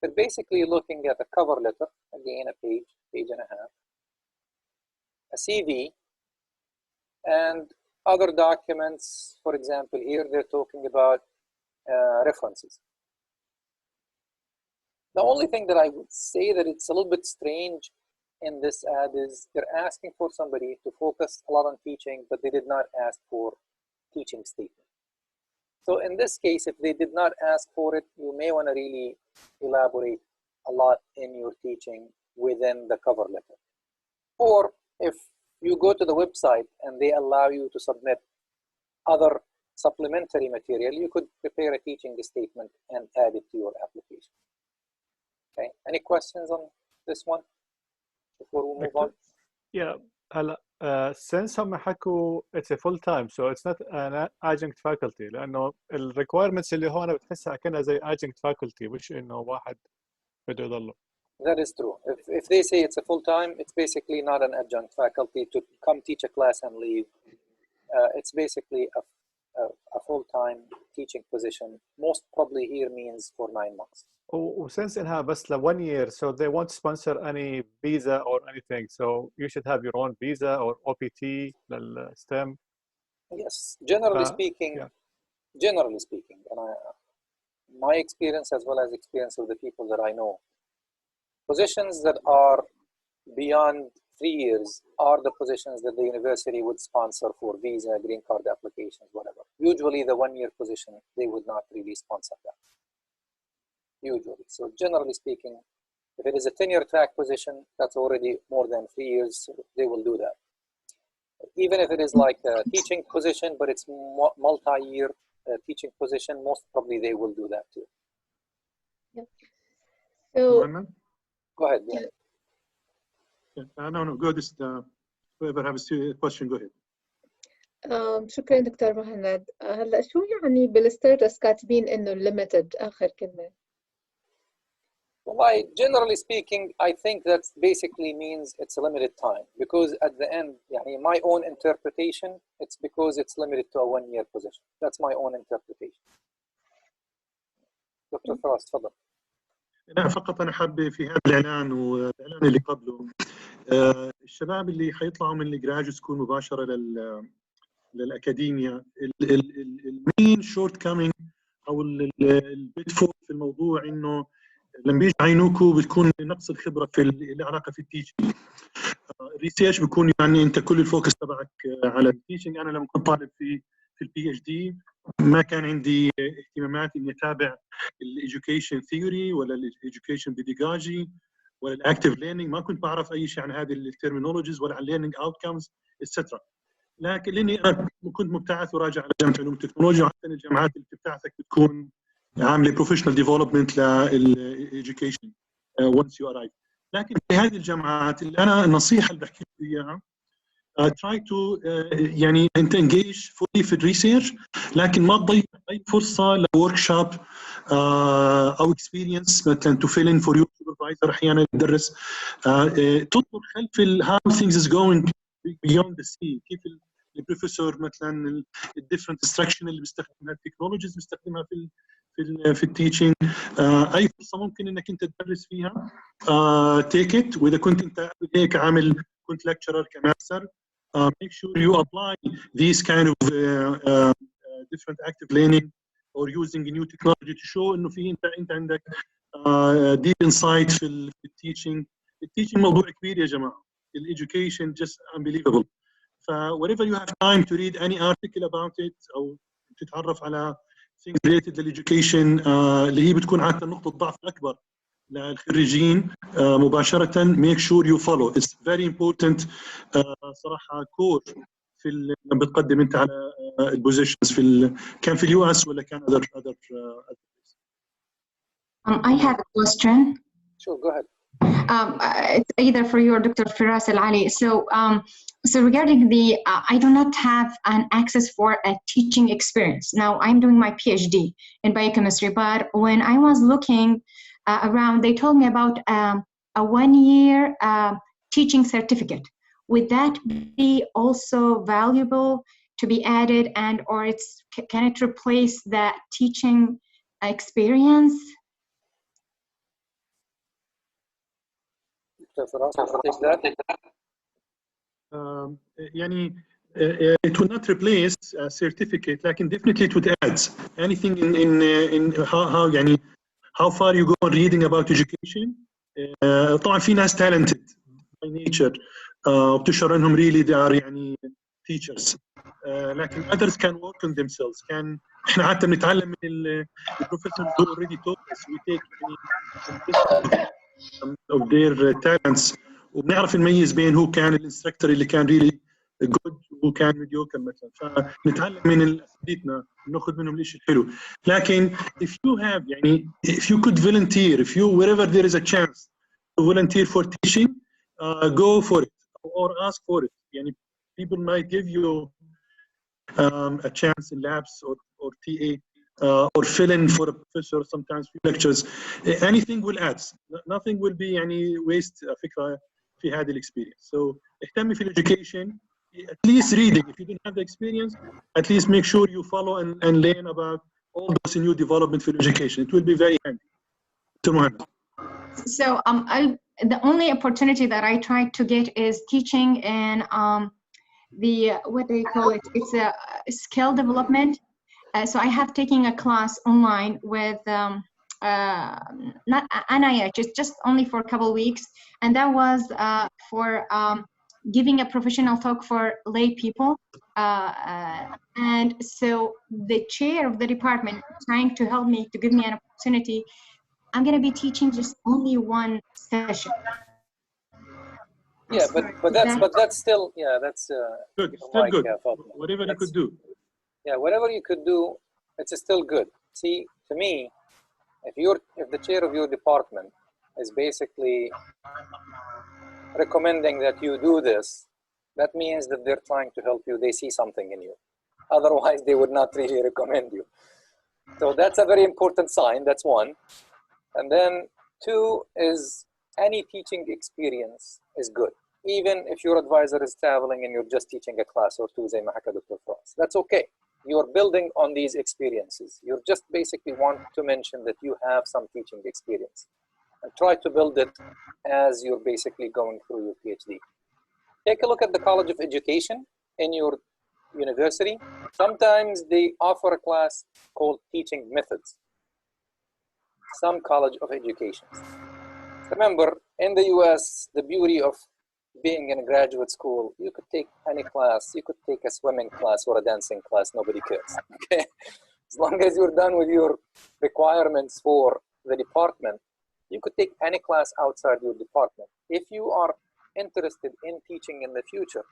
they're basically looking at a cover letter, again, a page and a half, a CV, and other documents. For example, here they're talking about references. The only thing that I would say that it's a little bit strange in this ad is they're asking for somebody to focus a lot on teaching, but they did not ask for teaching statement. So in this case, if they did not ask for it, you may want to really elaborate a lot in your teaching within the cover letter. Or if you go to the website and they allow you to submit other supplementary material, you could prepare a teaching statement and add it to your application. Okay, any questions on this one before we move on? Yeah, since هم حكوا it's a full time, so it's not an adjunct faculty, لأنه ال requirements اللي هون بتحسها كأنها زي adjunct faculty، مش إنه واحد بده يضله. That is true. If they say it's a full time, it's basically not an adjunct faculty to come teach a class and leave. It's basically a full-time teaching position. Most probably here means for 9 months. Since إنها بس ل 1 year, so they won't sponsor any visa or anything. So you should have your own visa or OPT للSTEM. Yes, generally speaking. Yeah. Generally speaking, and my experience as well as experience of the people that I know, positions that are beyond 3 years are the positions that the university would sponsor for visa, green card applications, whatever. Usually the 1 year position, they would not really sponsor that. Usually. So generally speaking, if it is a tenure track position, that's already more than 3 years, so they will do that. Even if it is like a teaching position, but it's multi-year teaching position, most probably they will do that too. Yeah. So, go ahead. Yeah. No, go ahead. Whoever has a question, go ahead. شكرا دكتور مهند. هلا شو يعني بالستيتس كاتبين انه limited اخر كلمه؟ Well, generally speaking, I think that basically means it's a limited time, because at the end, my own interpretation, it's because it's limited to a 1 year position. That's my own interpretation. Dr. Faraz, تفضل. لا فقط أنا حابة في هذا الإعلان والإعلان اللي قبله الشباب اللي حيطلعوا من الجراجويت سكول مباشرة للاكاديميا. المين شورت كامينج او البيت فول في الموضوع انه لما بيجي يعينوكوا بتكون نقص الخبره في العلاقه في التيشنج. الريسيرش بيكون يعني انت كل الفوكس تبعك على التيشنج. انا لما كنت طالب في البي اتش دي ما كان عندي اهتمامات اني اتابع الايديوكيشن ثيوري ولا الايديوكيشن بيديجاجي ولا الاكتيف ليرنينج. ما كنت بعرف اي شيء عن هذه الترمينولوجيز ولا عن الليرنينج اوتكمز اتسترا. لكن لاني انا كنت مبتعث وراجع على جامعه علوم التكنولوجيا، وحتى الجامعات اللي بتبتعثك بتكون عامله بروفيشنال ديفلوبمنت للايديوكيشن once you arrive. لكن في هذه الجامعات اللي انا النصيحه اللي بحكي لك اياها try to يعني انت engage fully في الريسيرش، لكن ما تضيع اي فرصه لورك شوب او اكسبيرينس مثلا to fill in for your supervisor. احيانا يدرس تنظر خلف how things is going beyond the scene. كيف البروفيسور مثلا الديفرنت انستراكشن اللي بيستخدمها التكنولوجيز بيستخدمها في التيتشنج. اي فرصه ممكن انك انت تدرس فيها تيك ات. واذا كنت انت هيك عامل كنت لكتشرر كماستر make sure you apply these kind of different active learning or using new technology to show انه في انت عندك deep insight في التيتشنج. التيتشنج موضوع كبير يا جماعه. education just unbelievable. ف whenever you have time to read any article about it او تتعرف على things related للeducation اللي هي بتكون عادة نقطة ضعف أكبر للخريجين مباشرة make sure you follow. It's very important صراحة كور في لما بتقدم أنت على البوزيشنز كان في اليو اس ولا كان other I have a question. Sure, go ahead. It's either for you or Dr. Firas Al-Ali. So regarding the, I do not have an access for a teaching experience. Now I'm doing my PhD in biochemistry, but when I was looking around, they told me about a 1-year teaching certificate. Would that be also valuable to be added, and or can it replace that teaching experience? يعني it will not replace a certificate, لكن definitely it would add anything in how يعني how far you go on reading about education. طبعا في ناس talented by nature بتشعر انهم really they are يعني teachers. لكن others can work on themselves. كان احنا حتى بنتعلم من البروفيسورز who already taught us. We take of their talents وبنعرف نميز بين هو كان الانستراكتور اللي كان really good وهو كان mediocre مثلا. فنتعلم من اساتذتنا ناخذ منهم الشيء الحلو. لكن if you have يعني if you could volunteer, if you wherever there is a chance to volunteer for teaching, go for it or ask for it. يعني people might give you a chance in labs or TA or fill in for a professor sometimes for lectures. Anything will add. Nothing will be يعني waste فكرة في هذه experience. So اهتمي في education, at least reading. If you don't have the experience, at least make sure you follow and learn about all those new development for education. It will be very handy. So the only opportunity that I try to get is teaching in the what they call it. It's a skill development. So I have taken a class online with not NIH. It's just only for a couple of weeks, and that was for giving a professional talk for lay people. And so the chair of the department trying to help me to give me an opportunity. I'm going to be teaching just only one session. Yeah, but that's still that's good. Still good. Whatever you could do. Yeah, whatever you could do, it's still good. See, to me, if the chair of your department is basically recommending that you do this, that means that they're trying to help you. They see something in you. Otherwise, they would not really recommend you. So that's a very important sign. That's one. And then 2 is any teaching experience is good. Even if your advisor is traveling and you're just teaching a class or 2, زي ما حكى Dr. Firas, that's okay. You're building on these experiences. You just basically want to mention that you have some teaching experience and try to build it as you're basically going through your PhD. Take a look at the College of Education in your university, sometimes they offer a class called teaching methods. Some college of education. Remember, in the US, the beauty of being in a graduate school, you could take any class. You could take a swimming class or a dancing class, nobody cares, okay? As long as you're done with your requirements for the department, you could take any class outside your department. If you are interested in teaching in the future,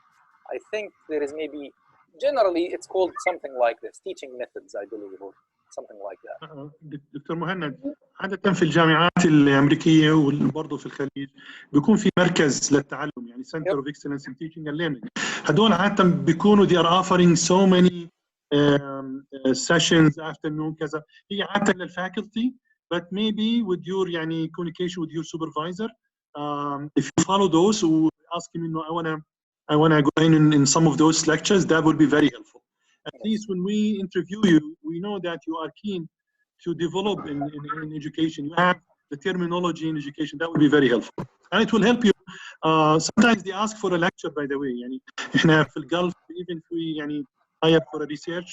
I think there is maybe, generally it's called something like this, teaching methods, I believe, or something like that. دكتور مهند، عادة في الجامعات الأمريكية وبرضه في الخليج بيكون في مركز للتعلم، يعني Center of Excellence in Teaching and Learning. هدول عادة بيكونوا they are offering so many sessions afternoon كذا. هي عادة للفاكولتي, but maybe with your يعني communication with your supervisor, if you follow those or ask him, you know, I wanna go in some of those lectures, that would be very helpful. At least when we interview you, we know that you are keen to develop in education. You have the terminology in education. That would be very helpful, and it will help you. Sometimes they ask for a lecture, by the way. يعني إحنا في الجلف, even if we يعني hire for a research,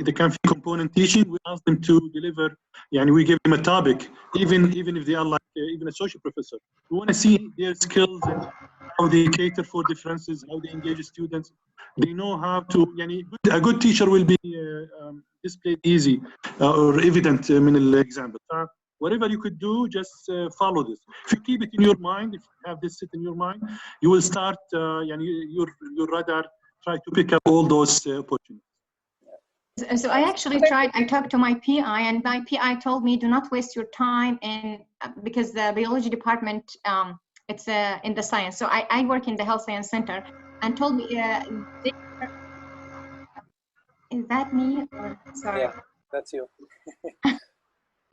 they can be component teaching. We ask them to deliver. يعني we give them a topic, even if they are like even a social professor. We want to see their skills and how they cater for differences, how they engage students. They know how to. يعني a good teacher will be displayed easy or evident من الexample. Whatever you could do, just follow this. If you keep it in your mind, if you have this sit in your mind, you will start. يعني your radar try to pick up all those opportunities. So I actually tried, I talked to my PI, and my PI told me, do not waste your time because the biology department, it's in the science. So I work in the health science center, and told me, is that me? Or, sorry. Yeah, that's you.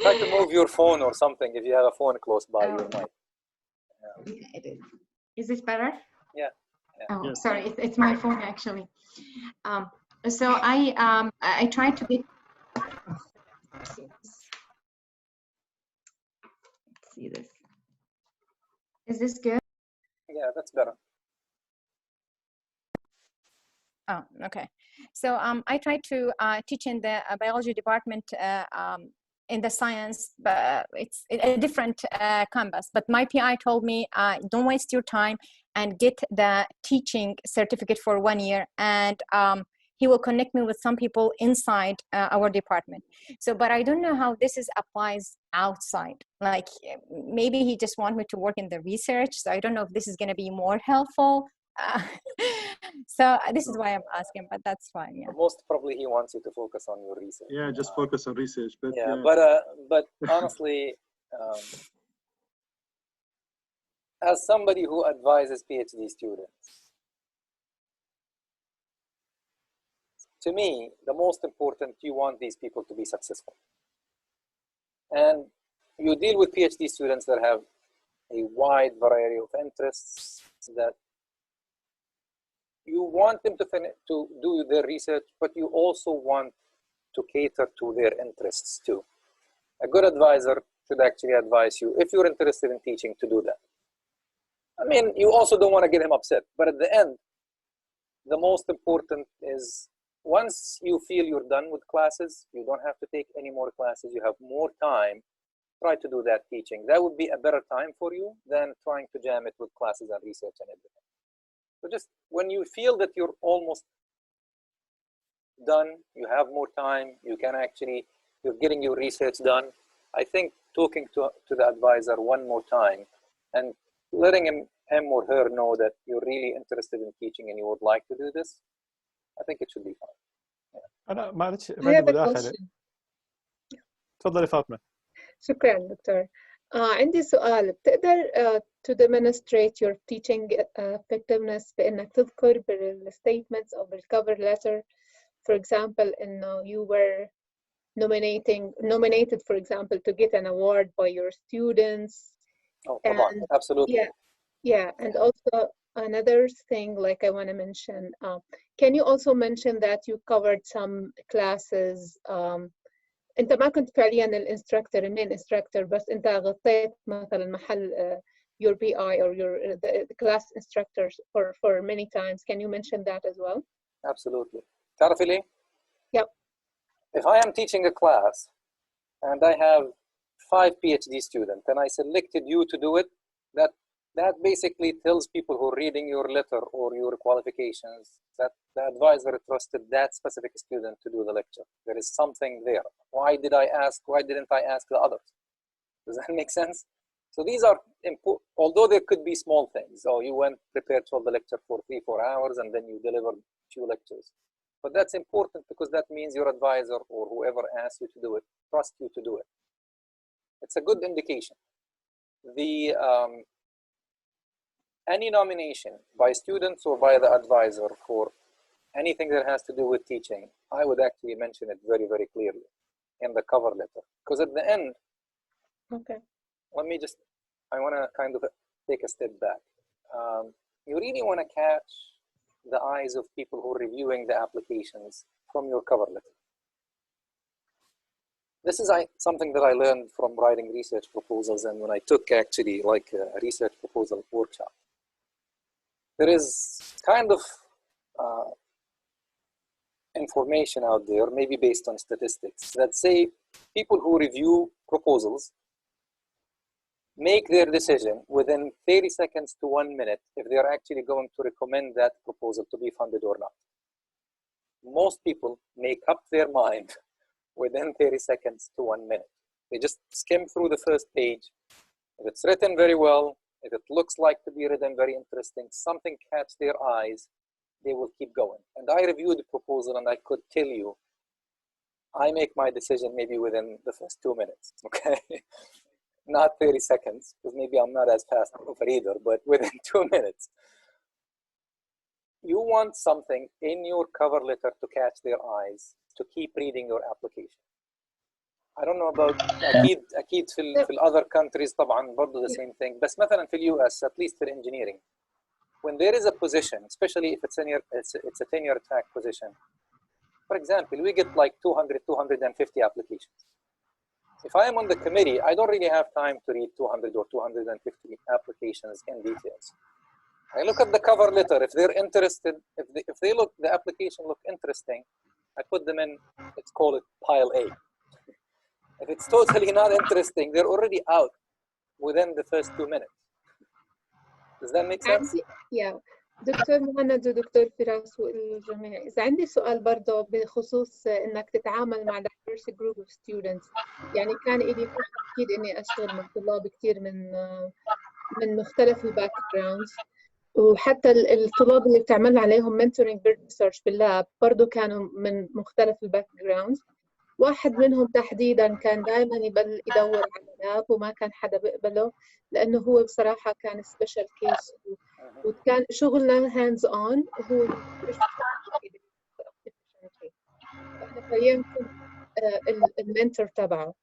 Try to move your phone or something if you have a phone close by your mic. Yeah, it is. Is this better? Yeah. Oh, yes. Sorry, it's my phone actually. So I tried to get. Let's see this. Is this good? Yeah, that's better. Oh, okay. So I tried to teach in the biology department in the science, but it's a different campus. But my PI told me, don't waste your time and get the teaching certificate for 1 year, and he will connect me with some people inside our department. So, but I don't know how this applies outside. Like maybe he just wants me to work in the research. So I don't know if this is going to be more helpful. So this is why I'm asking, but that's fine. Yeah. Most probably he wants you to focus on your research. Yeah, just focus on research. But yeah, but honestly, as somebody who advises PhD students, to me, the most important, you want these people to be successful. And you deal with PhD students that have a wide variety of interests, that you want them to do their research, but you also want to cater to their interests too. A good advisor should actually advise you, if you're interested in teaching, to do that. I mean, you also don't want to get him upset, but at the end, the most important is once you feel you're done with classes, you don't have to take any more classes, you have more time, try to do that teaching. That would be a better time for you than trying to jam it with classes and research and everything. So just when you feel that you're almost done, you have more time, you can actually, you're getting your research done, I think talking to the advisor one more time and letting him or her know that you're really interested in teaching and you would like to do this, I think it should be fine. Yeah. أنا معلش عندي مداخلة. تفضلي فاطمة. شكرا دكتور. عندي سؤال، بتقدر to demonstrate your teaching effectiveness بإنك تذكر بالstatements أو بالcover letter, for example, إنه you were nominated, for example, to get an award by your students. Oh, come on, absolutely. Yeah, and also another thing like I want to mention, can you also mention that you covered some classes, انت ما كنت فعليا الانستراكتور main instructor, بس انت غطيت مثلا محل your PI or the class instructors for many times. Can you mention that as well? Absolutely. تعرفي ليه؟ Yep. If I am teaching a class and I have 5 PhD students and I selected you to do it, that basically tells people who are reading your letter or your qualifications that the advisor trusted that specific student to do the lecture. There is something there. Why didn't I ask the others? Does that make sense? So these are important, although there could be small things. Oh, you went prepared for the lecture for 3-4 hours and then you delivered 2 lectures. But that's important because that means your advisor or whoever asked you to do it trusts you to do it. It's a good indication. Any nomination by students or by the advisor for anything that has to do with teaching, I would actually mention it very, very clearly in the cover letter. Because at the end, okay, I want to kind of take a step back. You really want to catch the eyes of people who are reviewing the applications from your cover letter. This is something that I learned from writing research proposals and when I took actually like a research proposal workshop. There is kind of information out there, maybe based on statistics, that say people who review proposals make their decision within 30 seconds to 1 minute if they are actually going to recommend that proposal to be funded or not. Most people make up their mind within 30 seconds to 1 minute. They just skim through the first page. If it's written very well, if it looks like to be written very interesting, something catch their eyes, they will keep going. And I reviewed the proposal and I could tell you, I make my decision maybe within the first 2 minutes, okay? Not 30 seconds, because maybe I'm not as fast of a reader, but within 2 minutes. You want something in your cover letter to catch their eyes to keep reading your application. I don't know about أكيد في other countries طبعا برضو the same thing. بس مثلا في US, at least for engineering, when there is a position, especially if it's a tenure track position, for example, we get like 200, 250 applications. If I am on the committee, I don't really have time to read 200 or 250 applications in details. I look at the cover letter. If they're interested, if the application look interesting, I put them in, let's call it pile A. If it's totally not interesting, they're already out within the first 2 minutes. Does that make sense? Yeah. دكتور مهند ودكتور فراس والجميع، إذا عندي سؤال برضه بخصوص إنك تتعامل مع diverse group of students، يعني كان إلي فرصة أكيد إني أشتغل مع طلاب كتير من مختلف الباك جراوندز، وحتى الطلاب اللي بتعمل عليهم mentoring research باللاب برضه كانوا من مختلف الباك جراوندز. واحد منهم تحديدا كان دائما يدور على لاب وما كان حدا بيقبله لانه هو بصراحه كان سبيشال كيس وكان شغلنا هاندز اون وهو فانا قيمت المنتور تبعه.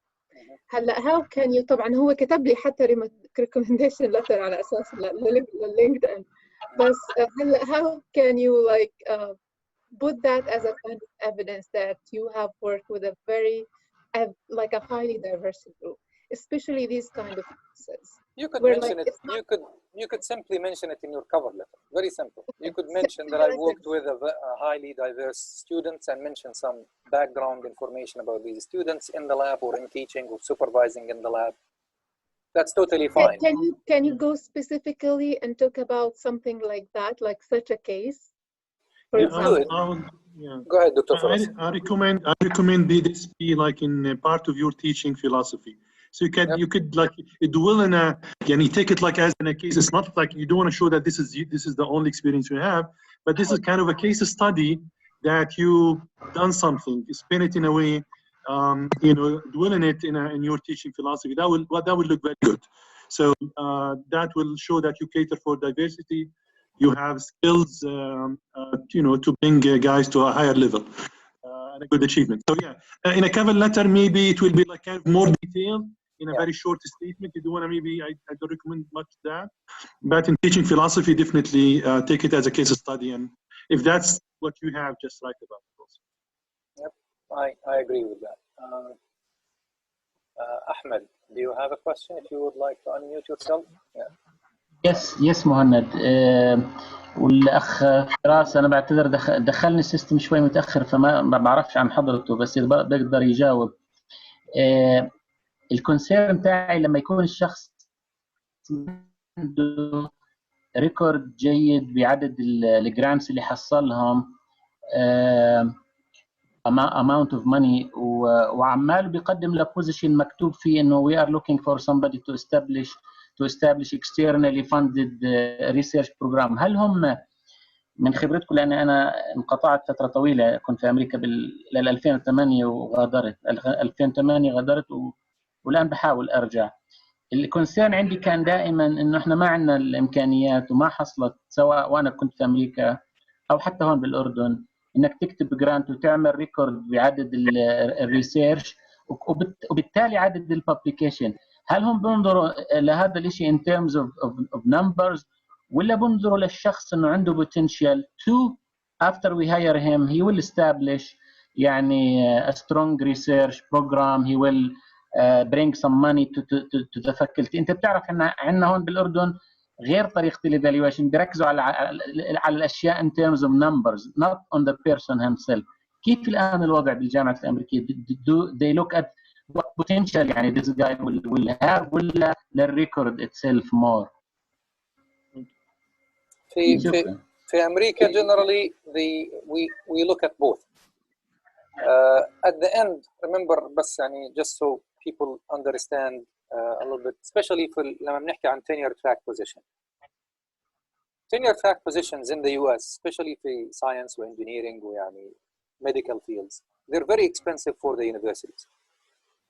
هلا هاو كان يو طبعا هو كتب لي حتى ريكومنديشن لتر على اساس لللينكد ان، بس هلا هاو كان يو لايك put that as a kind of evidence that you have worked with a very, like a highly diverse group, especially these kind of cases. You could mention it. You could simply mention it in your cover letter. Very simple. You could mention that I worked with a highly diverse students and mention some background information about these students in the lab or in teaching or supervising in the lab. That's totally fine. Can you go specifically and talk about something like that, like such a case? Go ahead, Dr. Faraz. I recommend this be like in part of your teaching philosophy. So you could like dwell in take it like as in a case. It's not like you don't want to show that this is the only experience you have, but this is kind of a case study that you done something, spin it in a way, dwell in it in your teaching philosophy. That will look very good. So that will show that you cater for diversity. You have skills, to bring guys to a higher level and a good achievement. So in a cover letter, maybe it will be like kind of more detailed in a very short statement. You don't want to I don't recommend much that. But in teaching philosophy, definitely take it as a case study. And if that's what you have, just write about it also. Yep, I agree with that. Ahmed, do you have a question? If you would like to unmute yourself. Yeah. يس مهند. والاخ فراس انا بعتذر دخلني السيستم شوي متاخر فما بعرفش عن حضرته، بس بقدر يجاوب. الكونسيرن تاعي لما يكون الشخص عنده ريكورد جيد بعدد الجرانتس اللي حصلهم، amount of money، وعمال بيقدم له بوزيشن مكتوب فيه انه we are looking for somebody to establish externally funded research program. هل هم من خبرتكم، لان انا انقطعت فتره طويله، كنت في امريكا لل 2008 وغادرت 2008 غادرت والان بحاول ارجع. الكونسيرن عندي كان دائما انه احنا ما عندنا الامكانيات وما حصلت، سواء وانا كنت في امريكا او حتى هون بالاردن، انك تكتب جرانت وتعمل ريكورد بعدد الريسيرش وبالتالي عدد الببليكيشن. هل هم بينظروا لهذا الشيء in terms of numbers، ولا بينظروا للشخص انه عنده potential to after we hire him he will establish يعني a strong research program, he will bring some money to the faculty. انت بتعرف احنا عندنا هون بالاردن غير طريقه الايفالويشن، بيركزوا على الاشياء in terms of numbers not on the person himself. كيف الان الوضع بالجامعه الامريكيه؟ do they look at what potential يعني this guy will have ولا للريكورد itself more؟ في امريكا generally we look at both. At the end remember بس يعني just so people understand a little bit, especially لما بنحكي عن tenure track position. Tenure track positions in the US, especially في science و engineering ويعني medical fields, they're very expensive for the universities.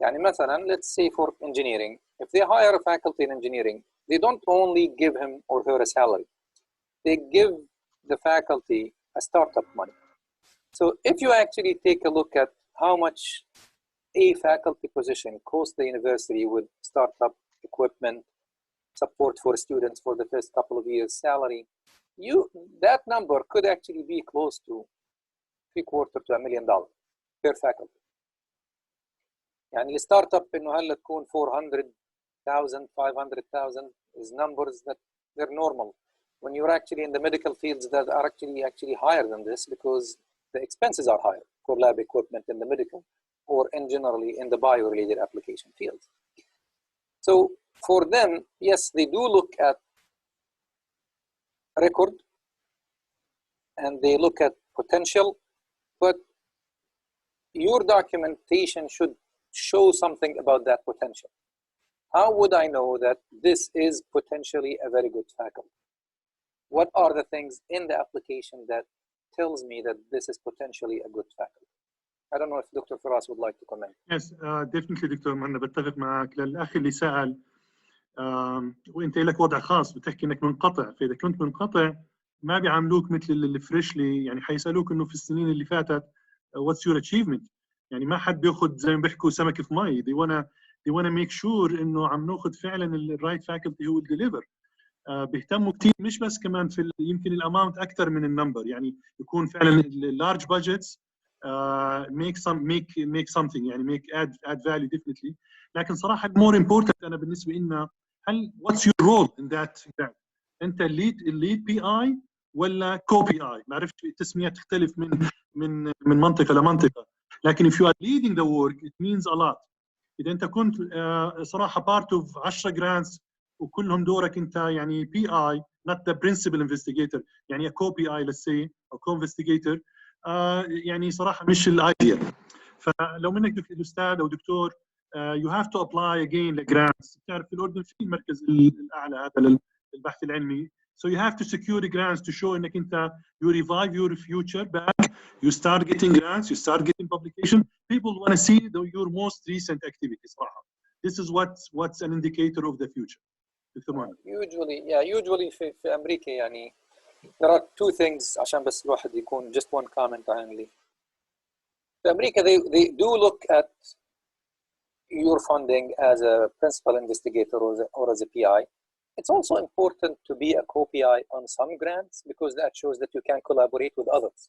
يعني مثلا let's say for engineering, if they hire a faculty in engineering, they don't only give him or her a salary, they give the faculty a startup money. So if you actually take a look at how much a faculty position costs the university with startup equipment, support for students for the first couple of years, salary, that number could actually be close to $750,000 to $1 million per faculty. يعني الستارت اب انه هلا تكون 400,000 500,000 is numbers that they're normal when you're actually in the medical fields that are actually higher than this, because the expenses are higher for lab equipment in the medical or in generally in the bio-related application fields. So for them, yes, they do look at record and they look at potential, but your documentation should show something about that potential. How would I know that this is potentially a very good faculty? What are the things in the application that tells me that this is potentially a good faculty? I don't know if Dr. Firas would like to comment. Yes, definitely دكتور مهند، بتفق معك. للأخ اللي سأل وأنت لك وضع خاص بتحكي إنك منقطع، فإذا كنت منقطع ما بيعاملوك مثل الفريشلي، يعني حيسألوك إنه في السنين اللي فاتت what's your achievement. يعني ما حد بياخذ زي ما بيحكوا سمك في مي. they wanna make sure إنه عم ناخذ فعلا الرايت فاكولتي هو الديليفر. بيهتموا كثير، مش بس كمان في يمكن الاماونت اكثر من النمبر، يعني يكون فعلا اللارج بادجتس make something يعني make add value definitely. لكن صراحه المور امبورتنت انا بالنسبه لنا هل what's your role in that grant؟ انت الليد بي اي ولا كو بي اي؟ ما عرفت التسميات تختلف من منطقه لمنطقه، لكن if you are leading the work it means a lot. اذا انت كنت صراحه part of 10 grants وكلهم دورك انت يعني بي اي not the principal investigator، يعني كو بي اي let's say او كو investigator، يعني صراحه مش الايديال. فلو منك الاستاذ او دكتور you have to apply again لجرانتس. بتعرف في الاردن في المركز الاعلى هذا للبحث العلمي، so you have to secure the grants to show انك انت you revive your future back, you start getting grants, you start getting publication. People want to see your most recent activities صراحه. This is what's an indicator of the future. Usually في أمريكا يعني there are two things عشان بس الواحد يكون just one comment only. في أمريكا they do look at your funding as a principal investigator or as a PI. It's also important to be a co-PI on some grants because that shows that you can collaborate with others.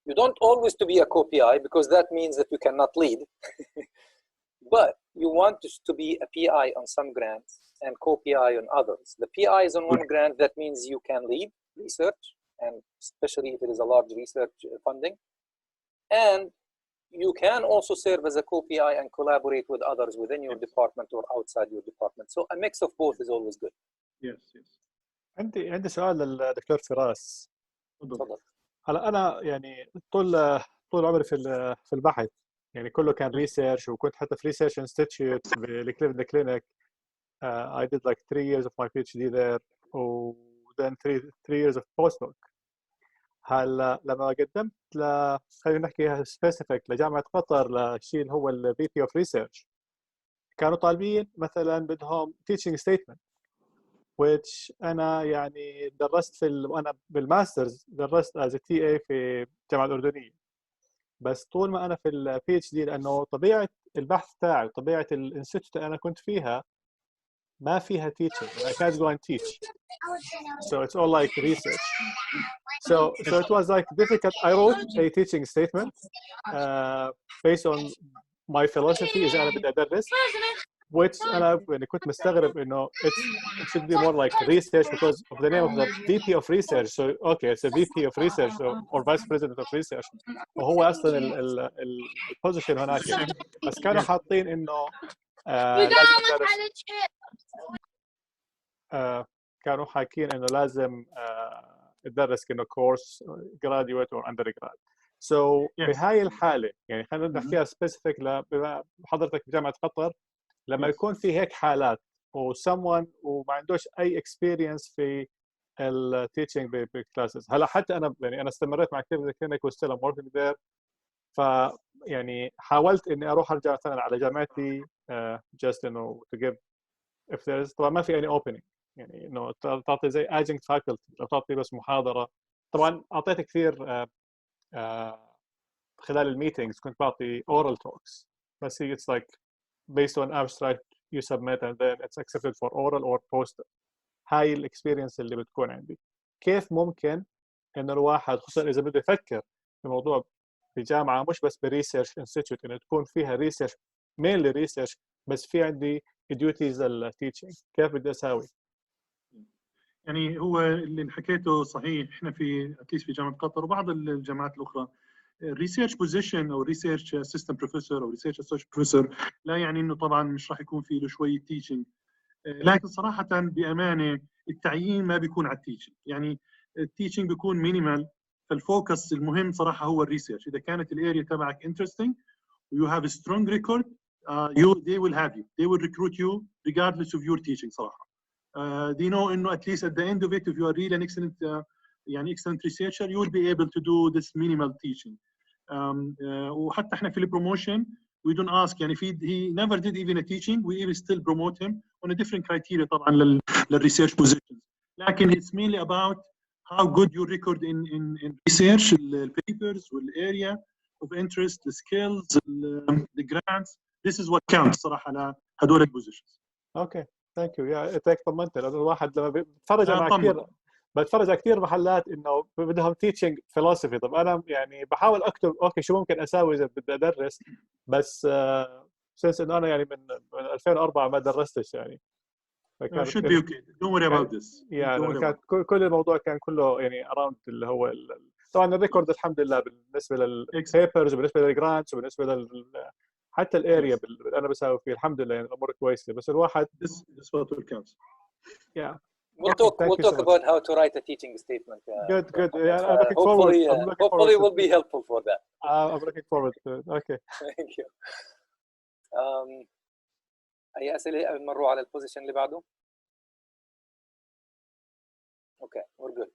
You don't always to be a co-PI because that means that you cannot lead. But you want to be a PI on some grants and co-PI on others. The PI is on one grant, that means you can lead research, and especially if it is a large research funding. And you can also serve as a co-PI and collaborate with others within your department or outside your department. So a mix of both is always good. Yes. عندي سؤال للدكتور فراس. تفضل. هلا انا يعني طول عمري في البحث، يعني كله كان ريسيرش، وكنت حتى في ريسيرش انستيتيوت بالكليفلاند كلينيك. I did like 3 years of my PhD there, then 3 years of postdoc. هلا لما قدمت خلينا نحكيها سبيسيفيك لجامعه قطر لشيء اللي هو ال VP of Research، كانوا طالبين مثلا بدهم teaching statement، which انا يعني درست وانا بالماسترز درست as a TA في الجامعه الاردنيه. بس طول ما انا في ال PhD، لانه طبيعه البحث تاعي طبيعه الانستيتيوت اللي انا كنت فيها ما فيها teaching. I can't go and teach, so it's all like research. So it was like difficult. I wrote a teaching statement based on my philosophy إذا أنا بدي أدرس, which أنا يعني كنت مستغرب إنه it should be more like research because of the name of the VP of Research. So okay, it's a VP of Research or Vice President of Research. وهو أصلاً البوزيشن هناك. بس كانوا حاطين إنه كانوا حاكين إنه لازم تدرس كأنه كورس graduate or undergrad. So في هاي الحالة يعني خلينا نحكيها specific لحضرتك بجامعة قطر، لما يكون في هيك حالات someone وما عندوش أي experience في ال teaching بكلاسز. هلا حتى أنا يعني أنا استمريت مع كتير كلينيك و still I'm working there. فيعني حاولت إني أروح أرجع مثلا على جامعتي just إنه to give if there's طبعا ما في any opening، يعني إنه تعطي زي adjunct faculty أو تعطي بس محاضرة. طبعا أعطيت كثير خلال الميتينجز كنت بعطي oral talks، بس it's like based on abstract you submit and then it's accepted for oral or poster. هاي الاكسبيرينس اللي بتكون عندي. كيف ممكن إنه الواحد خصوصا إذا بده يفكر في موضوع في جامعة مش بس بريسيرش انستيتيوت إنه تكون فيها ريسيرش mainly research بس في عندي duties التيتشنج، كيف بدي أساوي؟ يعني هو اللي حكيته صحيح. احنا في اتليست في جامعه قطر وبعض الجامعات الاخرى ريسيرش بوزيشن او ريسيرش اسيستنت بروفيسور او ريسيرش اسوشيت بروفيسور لا يعني انه طبعا مش راح يكون في له شويه تيتشنج، لكن صراحه بامانه التعيين ما بيكون على التيتشنج، يعني التيتشنج بيكون مينيمال. فالفوكس المهم صراحه هو الريسيرش. اذا كانت الاريا تبعك انترستنج ويو هاف ا سترونج ريكورد they will have you, they will recruit you regardless of your teaching صراحه. They know إنه at least at the end of it if you are really an excellent يعني excellent researcher you will be able to do this minimal teaching. وحتى احنا في البروموشن we don't ask يعني في he never did even a teaching we even still promote him on a different criteria طبعا للresearch positions. لكن it's mainly about how good your record in research, the papers, the area of interest, the skills, the grants. This is what counts صراحة لهدول البوزيشنز. Okay, thank you. Yeah, take طمنت لأنه الواحد لما بتفرج على بتفرج على كثير محلات إنه بدهم teaching philosophy. طب أنا يعني بحاول أكتب أوكي شو ممكن أساوي إذا بدي أدرس، بس since إنه أنا يعني من 2004 ما درستش يعني. should be okay. Don't worry about this. يعني كان كل الموضوع كان كله يعني around اللي هو طبعا الريكورد الحمد لله بالنسبة للبيبرز وبالنسبة للجرانتس وبالنسبة حتى الاريا اللي انا بساوي فيه الحمد لله يعني الامور كويسه. بس الواحد this what will count. Yeah. We'll talk about how to write a teaching statement. Good. Yeah, I'm looking forward. Hopefully we'll be helpful for that. I'm looking forward to it. Okay. Thank you. أي أسئلة قبل ما نروح على البوزيشن اللي بعده؟ Okay, we're good.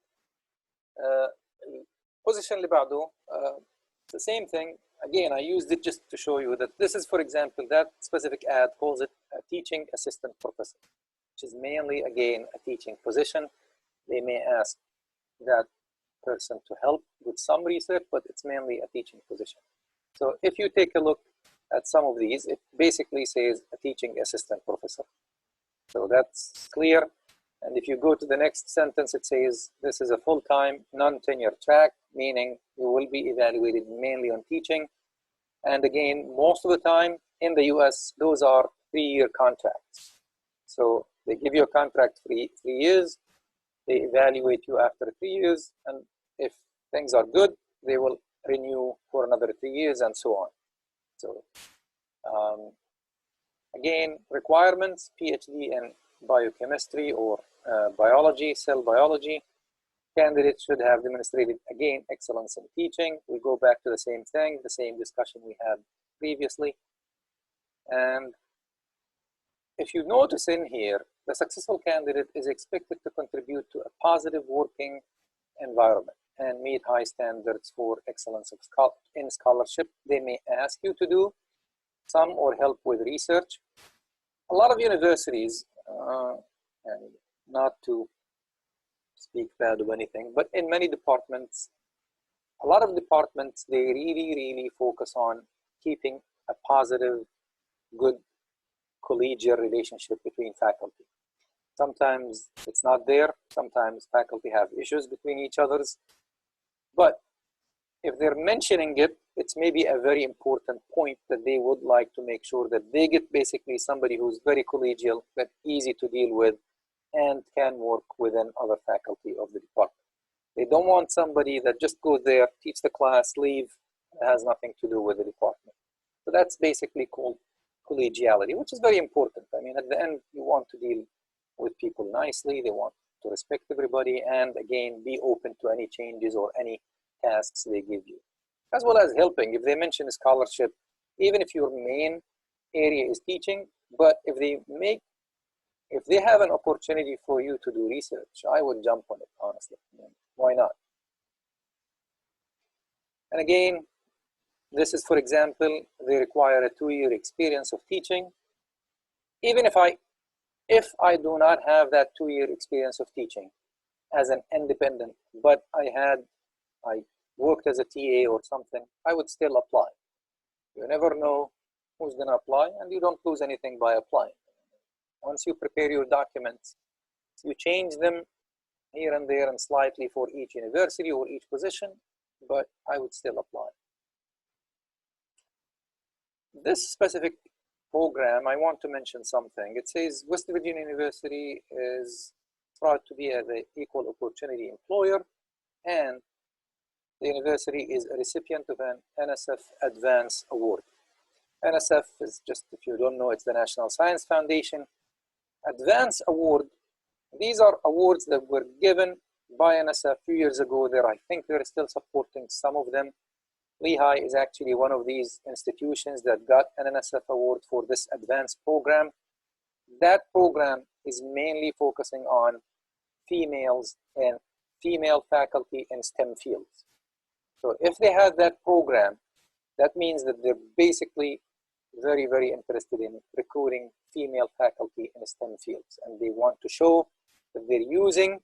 البوزيشن اللي بعده the same thing. Again, I used it just to show you that this is, for example, that specific ad calls it a teaching assistant professor, which is mainly, again, a teaching position. They may ask that person to help with some research, but it's mainly a teaching position. So if you take a look at some of these, it basically says a teaching assistant professor. So that's clear. And if you go to the next sentence, it says this is a full-time, non-tenure track, meaning you will be evaluated mainly on teaching. And again, most of the time in the US, those are 3-year contracts. So They give you a contract for 3 years. They evaluate you after 3 years, and if things are good, they will renew for another 3 years, and so on. So again, requirements: PhD in biochemistry or biology, cell biology. Candidates should have demonstrated, again, excellence in teaching. We go back to the same thing, the same discussion we had previously. And if you notice in here, the successful candidate is expected to contribute to a positive working environment and meet high standards for excellence in scholarship. They may ask you to do some or help with research. A lot of universities, and not to speak bad of anything, but in many departments, a lot of departments, they really focus on keeping a positive, good collegial relationship between faculty. Sometimes it's not there. Sometimes faculty have issues between each others. But if they're mentioning it, it's maybe a very important point that they would like to make sure that they get basically somebody who's very collegial, but easy to deal with, and can work within other faculty of the department. They don't want somebody that just goes there, teach the class, leave, has nothing to do with the department. So that's basically called collegiality, which is very important. I mean, at the end, you want to deal with people nicely. They want to respect everybody, and again, be open to any changes or any tasks they give you, as well as helping. If they mention scholarship, even if your main area is teaching, but if they have an opportunity for you to do research, I would jump on it, honestly. Why not? And again, this is, for example, they require a 2-year experience of teaching. Even if I do not have that 2-year experience of teaching as an independent, but I worked as a TA or something, I would still apply. You never know who's going to apply, and you don't lose anything by applying. Once you prepare your documents, you change them here and there and slightly for each university or each position, but I would still apply. This specific program, I want to mention something. It says West Virginia University is proud to be an equal opportunity employer, and the university is a recipient of an NSF Advance Award. NSF is, just if you don't know, it's the National Science Foundation. Advance Award, these are awards that were given by NSF a few years ago. I think they're still supporting some of them. Lehigh is actually one of these institutions that got an NSF award for this advanced program. That program is mainly focusing on females and female faculty in STEM fields. So if they have that program, that means that they're basically very interested in recruiting female faculty in STEM fields, and they want to show that they're using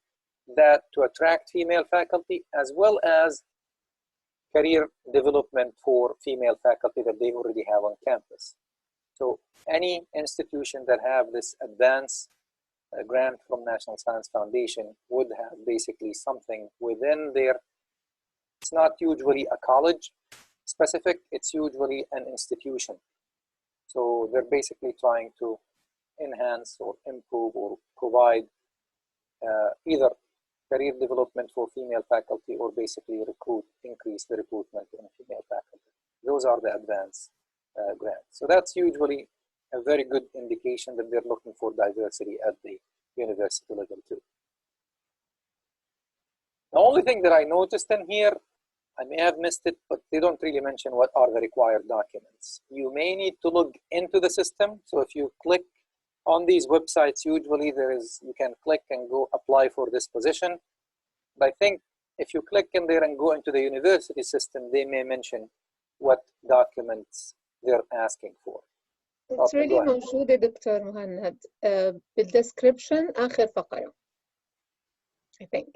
that to attract female faculty, as well as career development for female faculty that they already have on campus. So any institution that have this advanced grant from National Science Foundation would have basically something within their, it's not usually a college specific, it's usually an institution. So they're basically trying to enhance or improve or provide either career development for female faculty or basically increase the recruitment in female faculty. Those are the advanced grants. So that's usually a very good indication that they're looking for diversity at the university level too. The only thing that I noticed in here, I may have missed it, but they don't really mention what are the required documents. You may need to look into the system. So if you click on these websites, usually you can click and go apply for this position. But I think if you click in there and go into the university system, they may mention what documents they're asking for. It's really موجودة دكتور مهند بالدescription آخر فقرة, I think.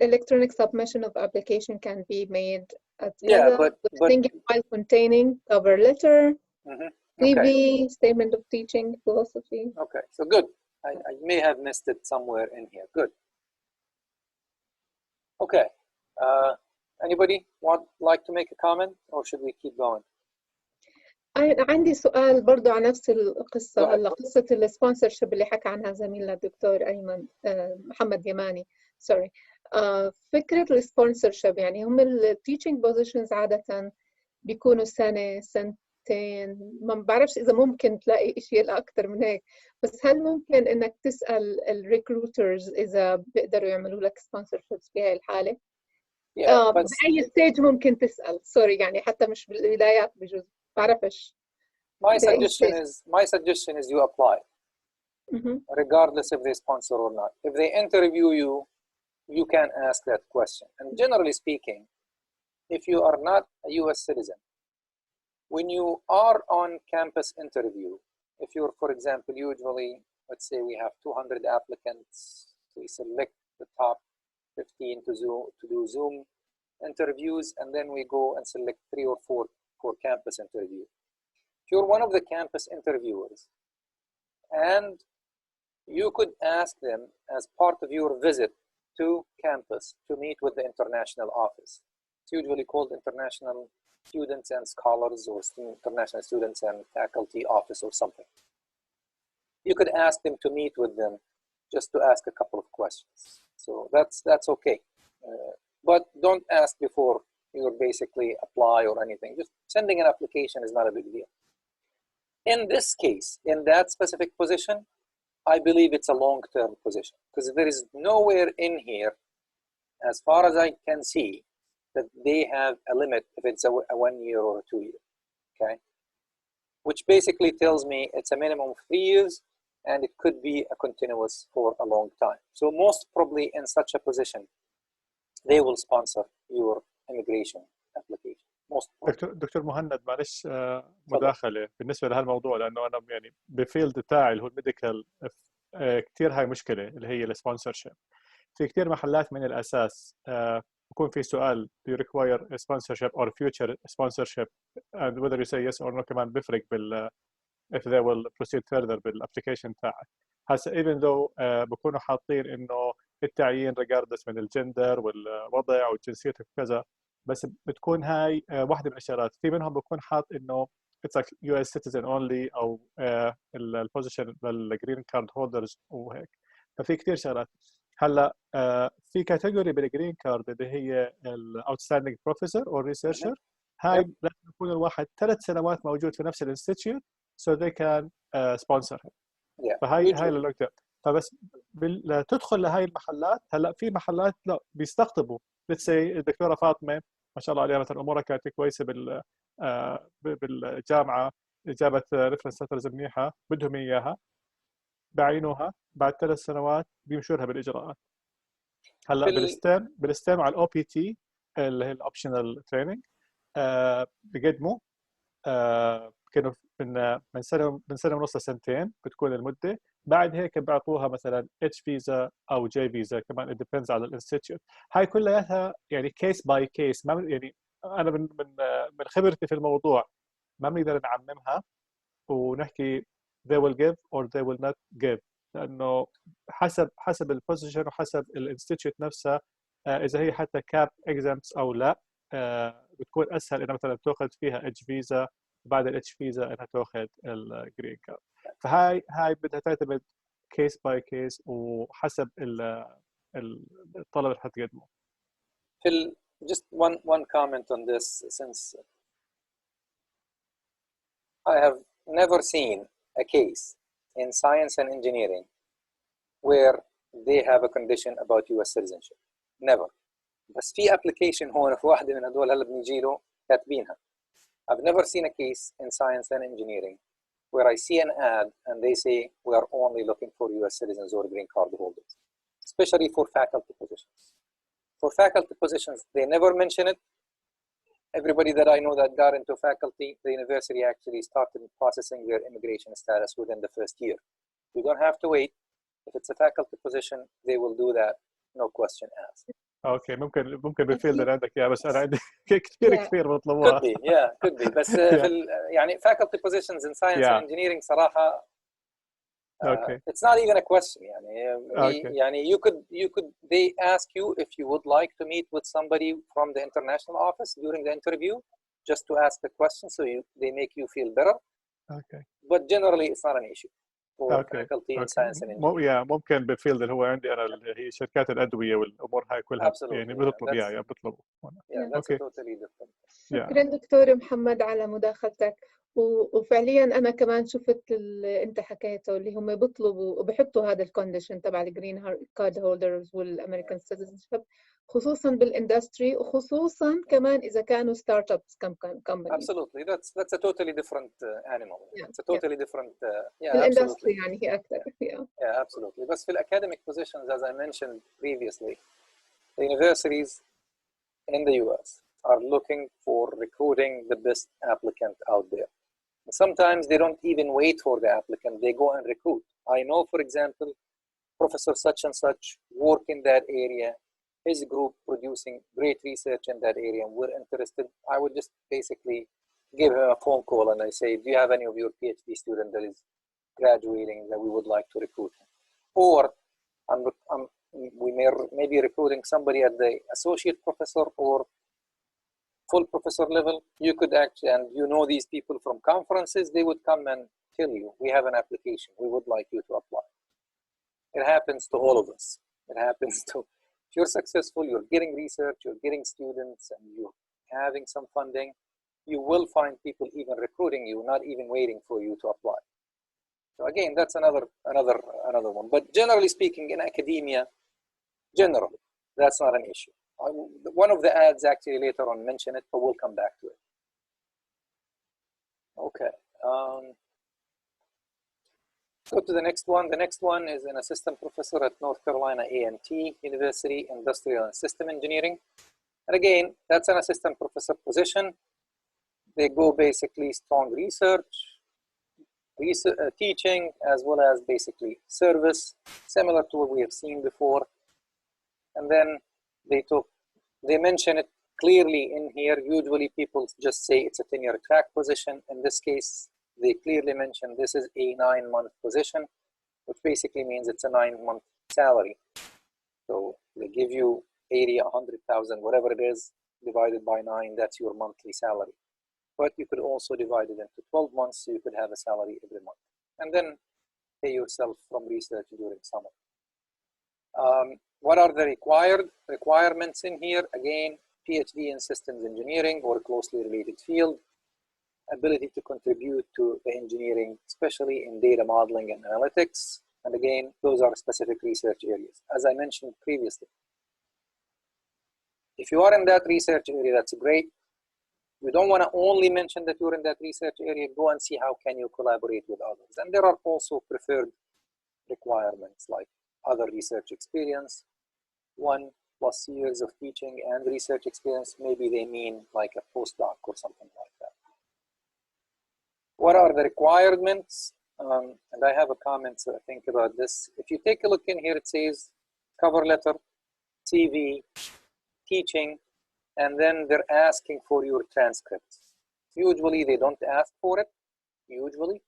Electronic submission of application can be made at but single file containing cover letter, CV, statement of teaching, philosophy. Okay, so good. I may have missed it somewhere in here. Good. Okay. Anybody like to make a comment, or should we keep going? عندي سؤال برضو عن نفس القصة. هلا قصة السبونسرشيب اللي حكى عنها زميلنا الدكتور أيمن محمد يماني سوري. فكرة السبونسرشيب يعني هم التيتشنج بوزيشنز عادة بيكونوا سنة سنتين، ما بعرفش إذا ممكن تلاقي إشي أكتر من هيك، بس هل ممكن إنك تسأل الريكروترز إذا بيقدروا يعملوا لك سبونسرشيبس بهاي الحالة؟ بأي ستيج ممكن تسأل؟ سوري يعني حتى مش بالبدايات بجوز بعرفش. My suggestion is you apply, regardless if they sponsor or not. If they interview you, you can ask that question. And generally speaking, if you are not a U.S. citizen, when you are on campus interview, if you're, for example, usually, let's say we have 200 applicants, we select the top 15 to do Zoom interviews, and then we go and select 3 or 4 for campus interview. If you're one of the campus interviewers, and you could ask them as part of your visit to campus to meet with the international office. It's usually called International Students and Scholars, or International Students and Faculty Office or something. You could ask them to meet with them just to ask a couple of questions. So that's okay. But don't ask before you basically apply or anything. Just sending an application is not a big deal. In this case, in that specific position, I believe it's a long-term position, because there is nowhere in here, as far as I can see, that they have a limit if it's a 1 year or a 2 year, okay? Which basically tells me it's a minimum of 3 years, and it could be a continuous for a long time. So most probably in such a position, they will sponsor your immigration application. دكتور مهند معلش مداخله بالنسبه لهالموضوع، لانه انا يعني بفيلد تاعي اللي هو الميديكال كثير هاي مشكله اللي هي السبونسرشيب. في كثير محلات من الاساس بكون في سؤال do you require a sponsorship or future sponsorship, and whether you say yes or no كمان بفرق بال if they will proceed further بالابلكيشن تاعك. هسه even though بكونوا حاطين انه التعيين regardless من الجندر والوضع والجنسيه وكذا، بس بتكون هاي واحدة من الشغلات. في منهم بكون حاط إنه it's like US citizen only أو البوزيشن للجرين كارد هولدرز وهيك. ففي كتير شغلات. هلا في كاتيجوري بالجرين كارد اللي هي الاوتستاندينج بروفيسور او ريسيرشر، هاي لازم يكون الواحد 3 سنوات موجود في نفس الانستيتيوت so they can sponsor him. فهاي اللونج تيرم. فبس تدخل لهاي المحلات. هلا في محلات لا بيستقطبوا let's say الدكتوره فاطمه ما شاء الله عليها مثلا امورها كانت كويسه بالجامعه، جابت ريفرنس ليترز منيحه، بدهم اياها بعينوها بعد 3 سنوات بيمشوا لها بالاجراءات. هلا بالستيم على الاو بي تي اللي هي الاوبشنال تريننج بقدموا كانوا من سنه ونص لسنتين بتكون المده. بعد هيك بيعطوها مثلا اتش فيزا او جي فيزا، كمان it depends على الانستيتيوت. هاي كلها يعني كيس باي كيس. ما يعني انا من خبرتي في الموضوع ما بنقدر نعممها ونحكي they will give or they will not give، لانه حسب البوزيشن وحسب الانستيتيوت نفسها. اذا هي حتى كاب اكزامبس او لا، بتكون اسهل انها مثلا تاخذ فيها اتش فيزا، بعد الاتش فيزا انها تاخذ الجرين كارد. فهاي بدها تعتمد كيس باي كيس وحسب الطلب اللي حتقدمه. Just one comment on this, since I have never seen a case in science and engineering where they have a condition about US citizenship. Never. بس في application هون في واحدة من هدول هلا بنيجي له كاتبينها. I've never seen a case in science and engineering where I see an ad and they say we are only looking for US citizens or green card holders, especially for faculty positions. For faculty positions, they never mention it. Everybody that I know that got into faculty, the university actually started processing their immigration status within the first year. You don't have to wait. If it's a faculty position, they will do that, no question asked. اوكي ممكن بالفيلد اللي عندك اياه، بس انا عندي كثير بطلبوها. could be بس في يعني faculty positions in science and engineering صراحة it's not even a question. يعني you could they ask you if you would like to meet with somebody from the international office during the interview. just to ask the question, so they make you feel better. Okay. But generally, it's not an issue for Okay. faculty in Okay. science and engineering. ممكن بالفيلد اللي هو عندي انا اللي هي شركات الادويه والامور هاي كلها Absolutely, يعني yeah. بتطلب That's- يعني بيطلبوا. Yeah, that's Okay. totally different. شكرا دكتور محمد على مداخلتك. وفعليا انا كمان شفت اللي انت حكيته اللي هم بيطلبوا وبحطوا هذا الكونديشن تبع الجرين كارد هولدرز والامريكان سيتيزنشيب، خصوصا بالاندستري، وخصوصا كمان اذا كانوا ستارت ابس كمبانيز. Absolutely, that's a totally different animal. Yeah, It's a totally different. Yeah, بالاندستري absolutely. يعني هي اكثر. Yeah, absolutely. بس في academic positions, as I mentioned previously, the universities in the US are looking for recruiting the best applicant out there. Sometimes they don't even wait for the applicant, they go and recruit. I know, for example, Professor such and such work in that area, his group producing great research in that area, and we're interested. I would just basically give him a phone call and I say, do you have any of your PhD student that is graduating that we would like to recruit? Or we may be recruiting somebody at the associate professor or full professor level. You could actually, and you know these people from conferences, they would come and tell you, we have an application, we would like you to apply. It happens to all of us. It happens to, if you're successful, you're getting research, you're getting students, and you're having some funding, you will find people even recruiting you, not even waiting for you to apply. So again, that's another one. But generally speaking, in academia, generally, that's not an issue. One of the ads actually later on mention it, but we'll come back to it. Okay. Go to the next one. The next one is an assistant professor at North Carolina A&T University, Industrial and System Engineering. And again, that's an assistant professor position. They go basically strong research, teaching, as well as basically service, similar to what we have seen before. And then they mention it clearly in here. Usually people just say it's a tenure track position. In this case, they clearly mention this is a 9-month position, which basically means it's a 9-month salary. So they give you 80, 100,000, whatever it is, divided by 9, that's your monthly salary. But you could also divide it into 12 months, so you could have a salary every month. And then pay yourself from research during summer. What are the requirements in here? Again, PhD in systems engineering or closely related field, ability to contribute to the engineering, especially in data modeling and analytics. And again, those are specific research areas. As I mentioned previously, if you are in that research area, that's great. You don't want to only mention that you're in that research area, go and see how can you collaborate with others. And there are also preferred requirements like other research experience, 1+ years of teaching and research experience. Maybe they mean like a postdoc or something like that. What are the requirements? And I have a comment, so I think about this. If you take a look in here, it says cover letter, CV, teaching, and then they're asking for your transcripts. Usually they don't ask for it, usually.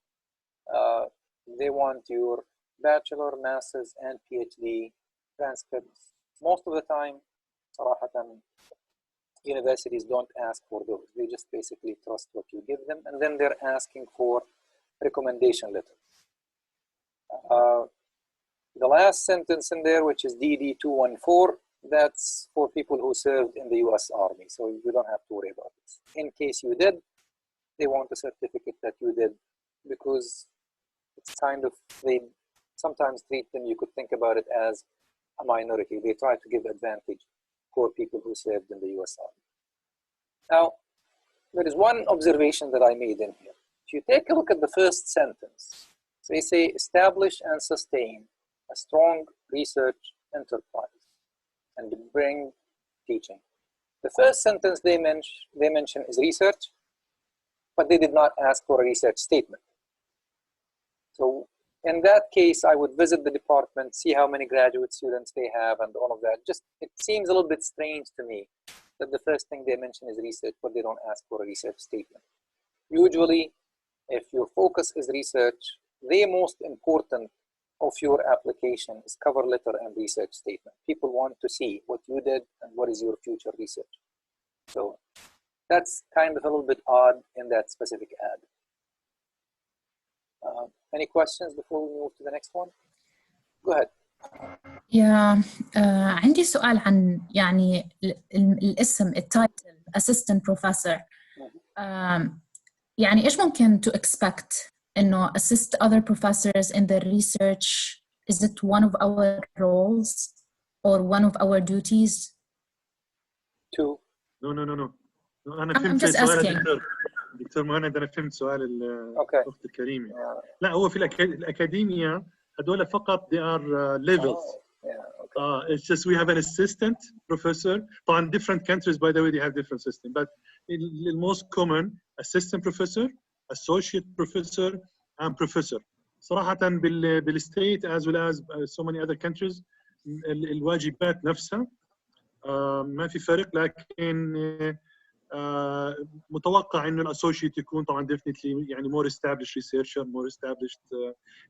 They want your bachelor, master's, and PhD transcripts. Most of the time, صراحة, universities don't ask for those. They just basically trust what you give them, and then they're asking for recommendation letters. The last sentence in there, which is DD-214, that's for people who served in the US Army, so you don't have to worry about this. In case you did, they want a certificate that you did, because it's kind of, they sometimes treat them, you could think about it as a minority. They try to give advantage for people who served in the US Army. Now, there is one observation that I made in here. If you take a look at the first sentence, they say establish and sustain a strong research enterprise and bring teaching. The first sentence they mention is research, but they did not ask for a research statement. So in that case, I would visit the department, see how many graduate students they have and all of that. Just, it seems a little bit strange to me that the first thing they mention is research, but they don't ask for a research statement. Usually, if your focus is research, the most important of your application is cover letter and research statement. People want to see what you did and what is your future research. So That's kind of a little bit odd in that specific ad. Any questions before we move to the next one? Go ahead. عندي سؤال عن يعني الاسم التايتل assistant professor. يعني إيش ممكن to expect إنه assist other professors in their research? Is it one of our roles or one of our duties? No. أنا I'm فهمت just سؤال asking. دكتور مهند. أنا فهمت سؤال الأخت الكريمة. لا هو في الأكاديمية هذول فقط they are levels. It's just we have an assistant professor. طبعا different countries by the way they have different system, but the most common assistant professor, associate professor, and professor. صراحة بالstate as well as so many other countries الواجبات نفسها ما في فرق، لكن متوقع انه الاسوشيت يكون طبعا definitely يعني more established researcher, more established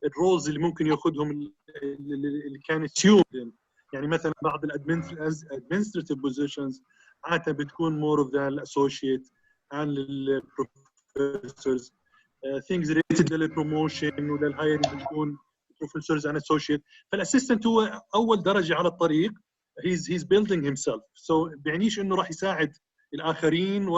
الرولز اللي ممكن ياخذهم اللي كان assumed. يعني مثلا بعض administrative positions عادة بتكون more of the associate and the professors. Things related للpromotion وللhiring بتكون professors and associate. فالاسيستنت هو اول درجة على الطريق. he's building himself. So بيعنيش انه راح يساعد الاخرين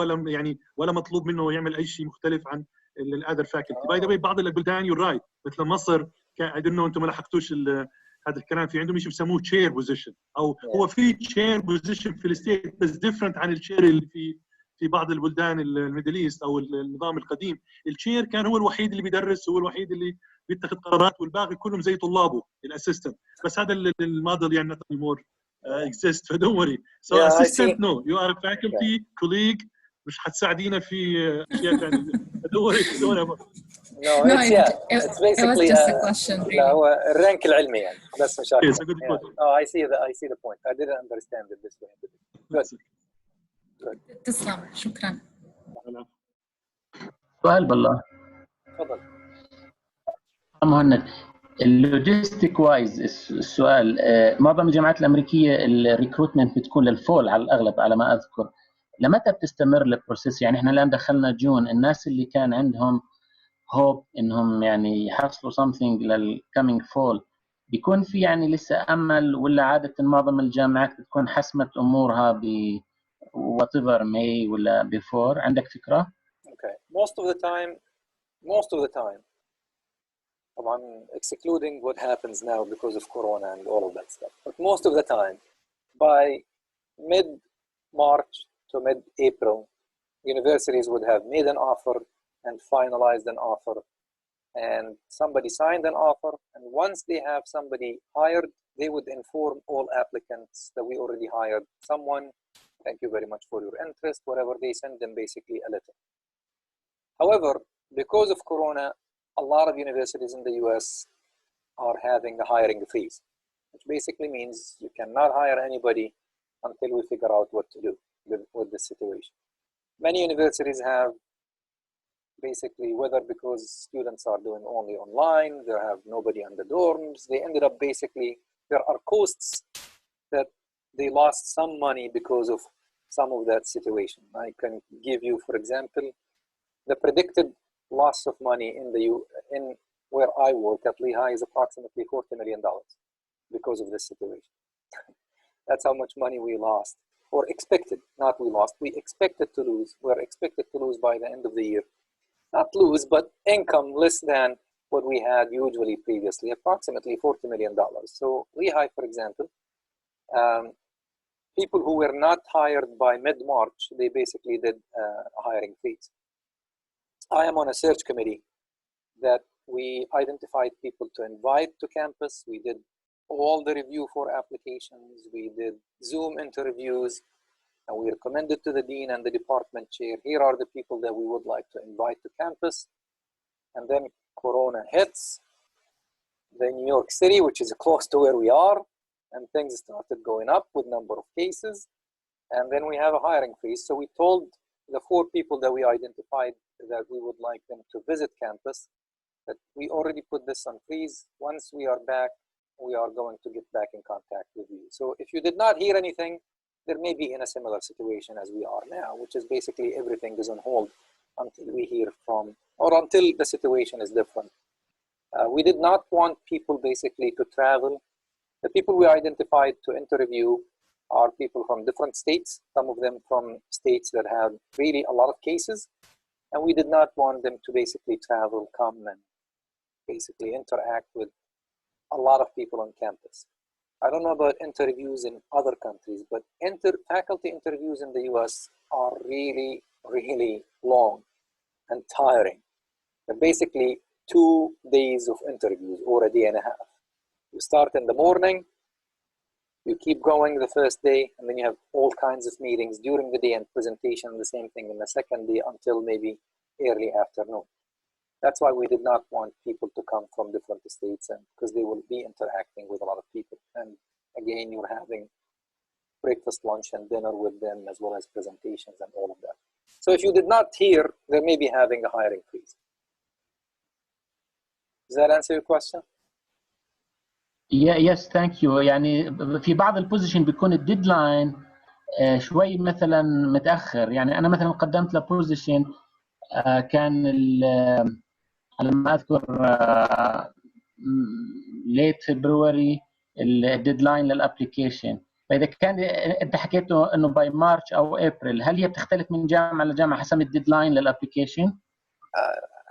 ولا مطلوب منه يعمل اي شيء مختلف عن الاذر فاكولتي. باي ذا واي بعض البلدان يور رايت مثل مصر اي دونت نو انتم ما لحقتوش هذا الكلام، في عندهم شيء بسموه تشير بوزيشن او هو في تشير بوزيشن في الستيت بس ديفرنت عن التشير اللي في بعض البلدان الميدل ايست او النظام القديم. التشير كان هو الوحيد اللي بيدرس، هو الوحيد اللي بيتخذ قرارات، والباقي كلهم زي طلابه الاسيستنت. بس هذا الموديل يعني مور exist. Don't worry. So assistant, no. You are a faculty colleague. مش حتساعدينا في أشياء ثانية. Don't worry. It's basically just a question. لا هو الرانك العلمي يعني بس مش Yes, a good point. Oh, I see the point. I didn't understand it this way. Good. تسلم، شكرا. سؤال بالله. تفضل. مهند، اللوجيستيك وايز السؤال، معظم الجامعات الامريكيه الريكروتمنت بتكون للفول على الاغلب على ما اذكر. لمتى بتستمر البروسيس؟ يعني احنا الان دخلنا جون، الناس اللي كان عندهم هوب انهم يعني يحصلوا something للكامينج فول بيكون في يعني لسه امل، ولا عاده معظم الجامعات بتكون حسمت امورها ب whatever May ولا before؟ عندك فكره؟ Okay. Most of the time طبعا excluding what happens now because of Corona and all of that stuff, but most of the time by mid-March to mid-April universities would have made an offer and finalized an offer, and somebody signed an offer, and once they have somebody hired they would inform all applicants that we already hired someone, thank you very much for your interest, whatever. They send them basically a letter. However, because of Corona, a lot of universities in the US are having a hiring freeze, which basically means you cannot hire anybody until we figure out what to do with this situation. Many universities have basically, whether because students are doing only online, they have nobody on the dorms, they ended up basically, there are costs that they lost some money because of some of that situation. I can give you, for example, the predicted loss of money in where I work at Lehigh is approximately $40 million because of this situation. That's how much money we lost, or expected, not we lost, we expected to lose. We're expected to lose by the end of the year. Not lose, but income less than what we had usually previously, approximately $40 million. So Lehigh, for example, people who were not hired by mid-March, they basically did a hiring freeze. I am on a search committee that we identified people to invite to campus. We did all the review for applications. We did Zoom interviews, and we recommended to the dean and the department chair, here are the people that we would like to invite to campus. And then Corona hits the New York City, which is close to where we are, and things started going up with number of cases. And then we have a hiring freeze. So we told the 4 people that we identified that we would like them to visit campus that we already put this on freeze. Once we are back, we are going to get back in contact with you. So if you did not hear anything, there may be in a similar situation as we are now, which is basically everything is on hold until we hear from, or until the situation is different. We did not want people basically to travel. The people we identified to interview are people from different states, some of them from states that have really a lot of cases, and we did not want them to basically travel, come and basically interact with a lot of people on campus. I don't know about interviews in other countries, but faculty interviews in the US are really, really long and tiring. They're basically 2 days of interviews or a day and a half. You start in the morning, you keep going the first day, and then you have all kinds of meetings during the day and presentation, the same thing in the second day until maybe early afternoon. That's why we did not want people to come from different states, and because they will be interacting with a lot of people. And again, you're having breakfast, lunch, and dinner with them, as well as presentations and all of that. So if you did not hear, they may be having a hiring freeze. Does that answer your question? Yes, thank you. يعني في بعض البوزيشن بيكون الديدلاين شوي مثلا متأخر. يعني أنا مثلا قدمت لبوزيشن كان على ما أذكر late February الديدلاين للابليكيشن. فإذا كان أنت حكيته إنه by March أو April، هل هي بتختلف من جامعة لجامعة حسب الديدلاين للابليكيشن؟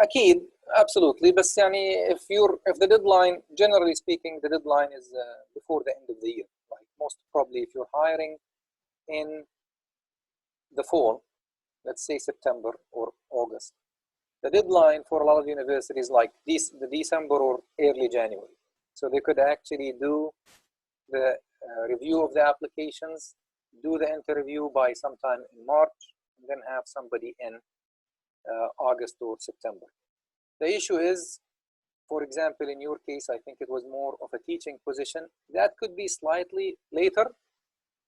أكيد. Absolutely, but if the deadline, generally speaking, the deadline is before the end of the year. Like most probably, if you're hiring in the fall, let's say September or August, the deadline for a lot of universities like the December or early January. So they could actually do the review of the applications, do the interview by sometime in March, and then have somebody in August or September. The issue is, for example, in your case, I think it was more of a teaching position. That could be slightly later,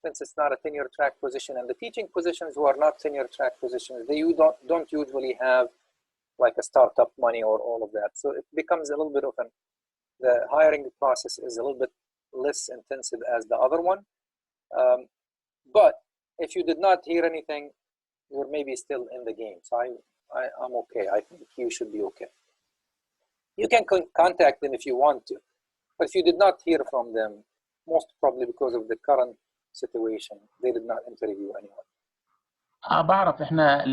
since it's not a tenure track position. And the teaching positions who are not tenure track positions, they don't usually have like a startup money or all of that. So it becomes a little bit of the hiring process is a little bit less intensive as the other one. But if you did not hear anything, you're maybe still in the game. So I'm okay. I think you should be okay. You can contact them if you want to, but if you did not hear from them, most probably because of the current situation, they did not interview anyone. بعرف احنا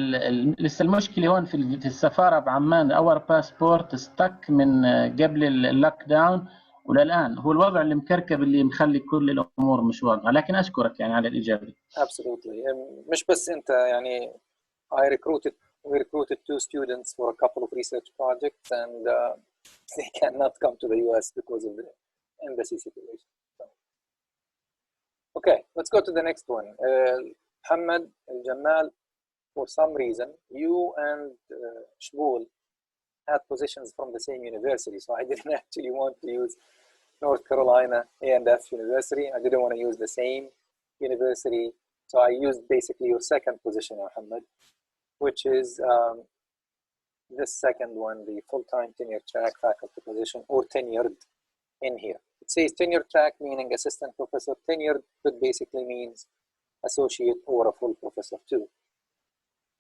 لسه المشكله هون في السفاره بعمان اور باسبورت ستك من قبل اللوك داون وللان هو الوضع اللي مكركب اللي مخلي كل الامور مش واضحه، لكن اشكرك يعني على الاجابه. Absolutely. مش بس انت يعني we recruited 2 students for a couple of research projects, and they cannot come to the US because of the embassy situation. So. Okay, let's go to the next one. Muhammad Al-Jamal, for some reason, you and Shboul had positions from the same university, so I didn't actually want to use North Carolina A&F University. I didn't want to use the same university, so I used basically your second position, Muhammad, which is this second one, the full-time tenure track faculty position, or tenured in here. It says tenure track, meaning assistant professor. Tenured could basically means associate or a full professor too.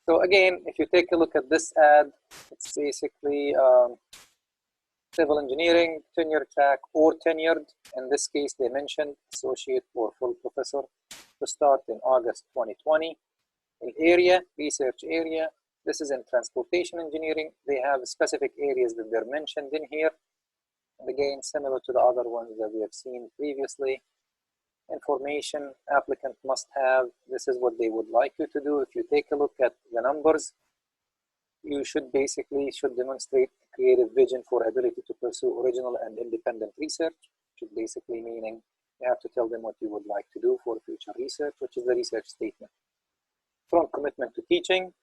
So again, if you take a look at this ad, it's basically civil engineering, tenure track, or tenured. In this case, they mentioned associate or full professor to start in August 2020. In area, research area, this is in transportation engineering. They have specific areas that they're mentioned in here. And again, similar to the other ones that we have seen previously. Information applicant must have, this is what they would like you to do. If you take a look at the numbers, you should demonstrate creative vision for ability to pursue original and independent research, which is basically meaning you have to tell them what you would like to do for future research, which is the research statement. Strong commitment to teaching,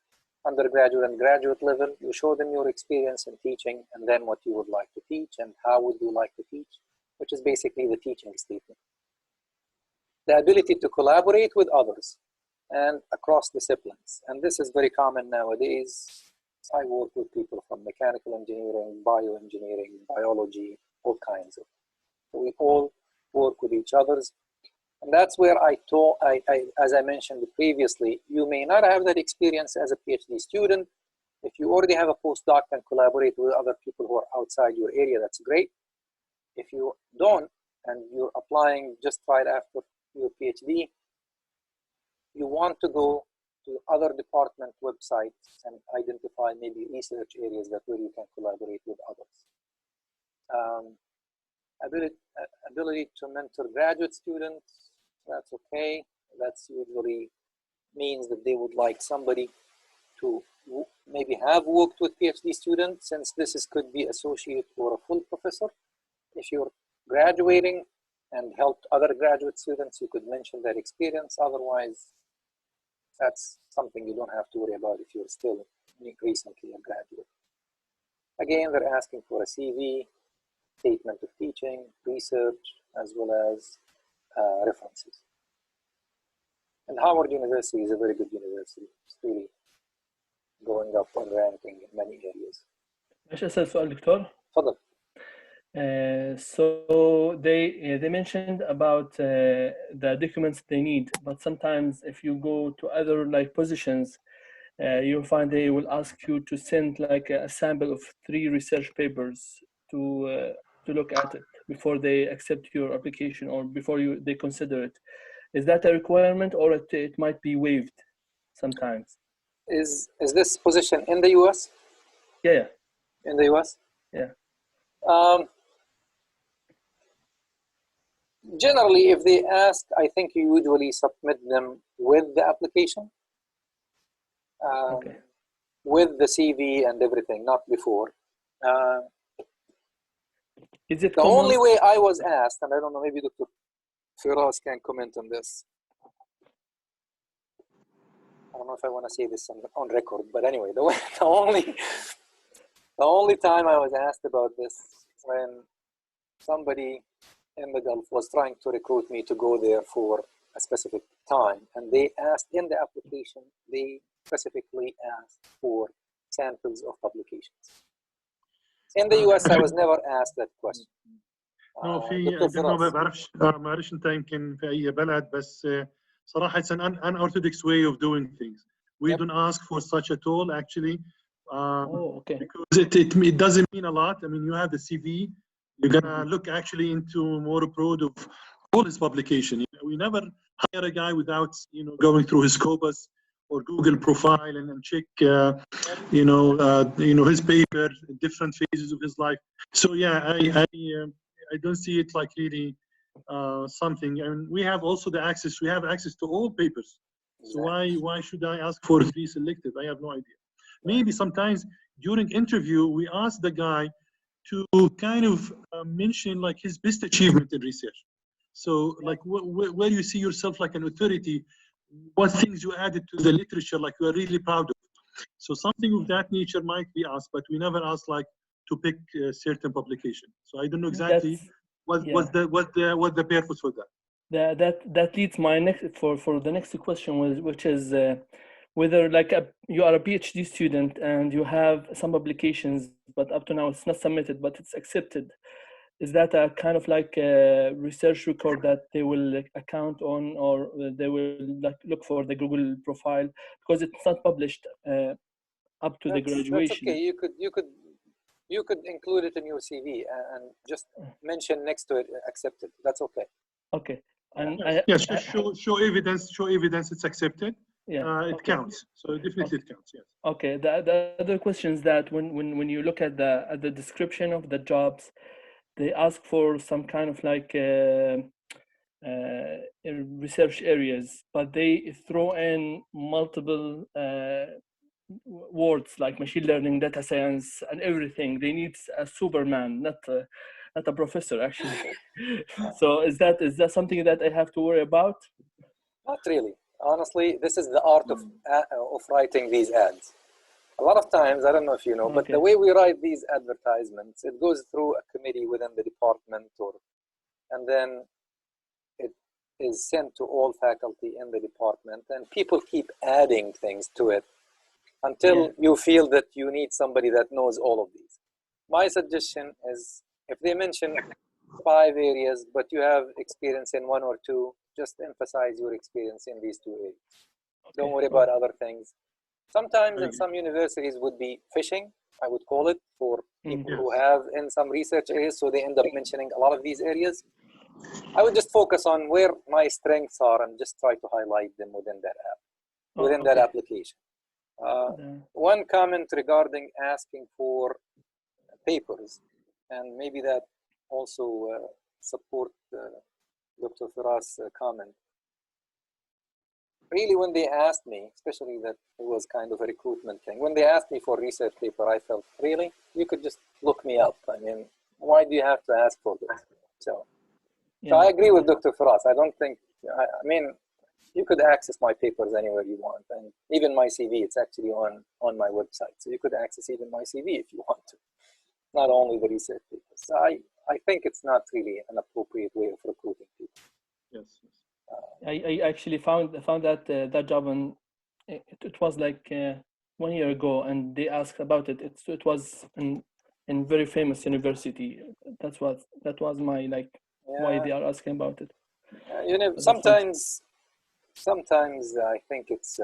undergraduate and graduate level, you show them your experience in teaching and then what you would like to teach and how would you like to teach, which is basically the teaching statement. The ability to collaborate with others and across disciplines. And this is very common nowadays. I work with people from mechanical engineering, bioengineering, biology, all kinds of. So we all work with each other. And that's where as I mentioned previously, you may not have that experience as a PhD student. If you already have a postdoc and collaborate with other people who are outside your area, that's great. If you don't, and you're applying just right after your PhD, you want to go to other department websites and identify maybe research areas where you can collaborate with others. Ability to mentor graduate students, that's okay. That's usually means that they would like somebody to maybe have worked with PhD students, since this could be associate or a full professor. If you're graduating and helped other graduate students, you could mention that experience. Otherwise, that's something you don't have to worry about if you're still recently a graduate. Again, they're asking for a CV, statement of teaching, research, as well as references. And Howard University is a very good university. It's really going up on ranking in many areas. ماشي أسأل سؤال دكتور. تفضل. So they mentioned about the documents they need, but sometimes if you go to other like positions, you'll find they will ask you to send like a sample of 3 research papers to look at it before they accept your application or before they consider it. Is that a requirement, or it might be waived sometimes? Is this position in the US? Yeah. In the US? Yeah. Generally, if they ask, I think you usually submit them with the application, Okay. with the CV and everything, not before. Is it the common? only way I was asked, and I don't know, maybe Dr. Firas can comment on this. I don't know if I want to say this on record, but anyway, the only time I was asked about this when somebody in the Gulf was trying to recruit me to go there for a specific time, and they asked in the application, they specifically asked for samples of publications. In the US, I was never asked that question. ما بعرفش انت يمكن في اي بلد بس صراحه it's an unorthodox way of doing things. We don't ask for such a tool actually. Okay. Because it doesn't mean a lot. I mean, you have the CV, you're gonna look actually into more broad of all his publication. We never hire a guy without going through his Scopus or Google profile and check his paper, different phases of his life. So yeah, I don't see it like really something. I mean, we have also the access. We have access to all papers. So why should I ask for 3 selected? I have no idea. Maybe sometimes during interview we ask the guy to kind of mention like his best achievement in research. So like where you see yourself like an authority, what things you added to the literature like you are really proud of. So something of that nature might be asked, but we never ask like to pick a certain publication. So I don't know exactly what the purpose for that. That leads my next for the next question, which is whether like you are a PhD student and you have some publications, but up to now it's not submitted, but it's accepted. Is that a kind of like a research record that they will account on, or they will like look for the Google profile because it's not published up to the graduation? That's okay. You could include it in your CV and just mention next to it accepted. That's okay. Okay. And show evidence it's accepted. Yeah, it counts. So definitely it counts. Yes. Okay. The other question is that when you look at the description of the jobs, they ask for some kind of like research areas, but they throw in multiple words like machine learning, data science, and everything. They need a Superman, not a professor, actually. So is that something that I have to worry about? Not really. Honestly, this is the art of writing these ads. A lot of times, I don't know if you know, but the way we write these advertisements, it goes through a committee within the department, and then it is sent to all faculty in the department, and people keep adding things to it until you feel that you need somebody that knows all of these. My suggestion is, if they mention 5 areas, but you have experience in 1 or 2, just emphasize your experience in these two areas. Okay. Don't worry about other things. Sometimes in some universities would be fishing, I would call it, for people who have in some research areas, so they end up mentioning a lot of these areas. I would just focus on where my strengths are and just try to highlight them within that app, within that application. One comment regarding asking for papers, and maybe that also support Dr. Firas' comment. Really, when they asked me, especially that it was kind of a recruitment thing, when they asked me for a research paper, I felt, really? You could just look me up. I mean, why do you have to ask for this? So I agree with Dr. Firas. I don't think, I mean, you could access my papers anywhere you want. And even my CV, it's actually on my website. So you could access even my CV if you want to, not only the research papers. So I think it's not really an appropriate way of recruiting people. Yes. I actually found that that job, and it was like 1 year ago, and they asked about it. It was in very famous university. That was my why they are asking about it. You know, sometimes I think it's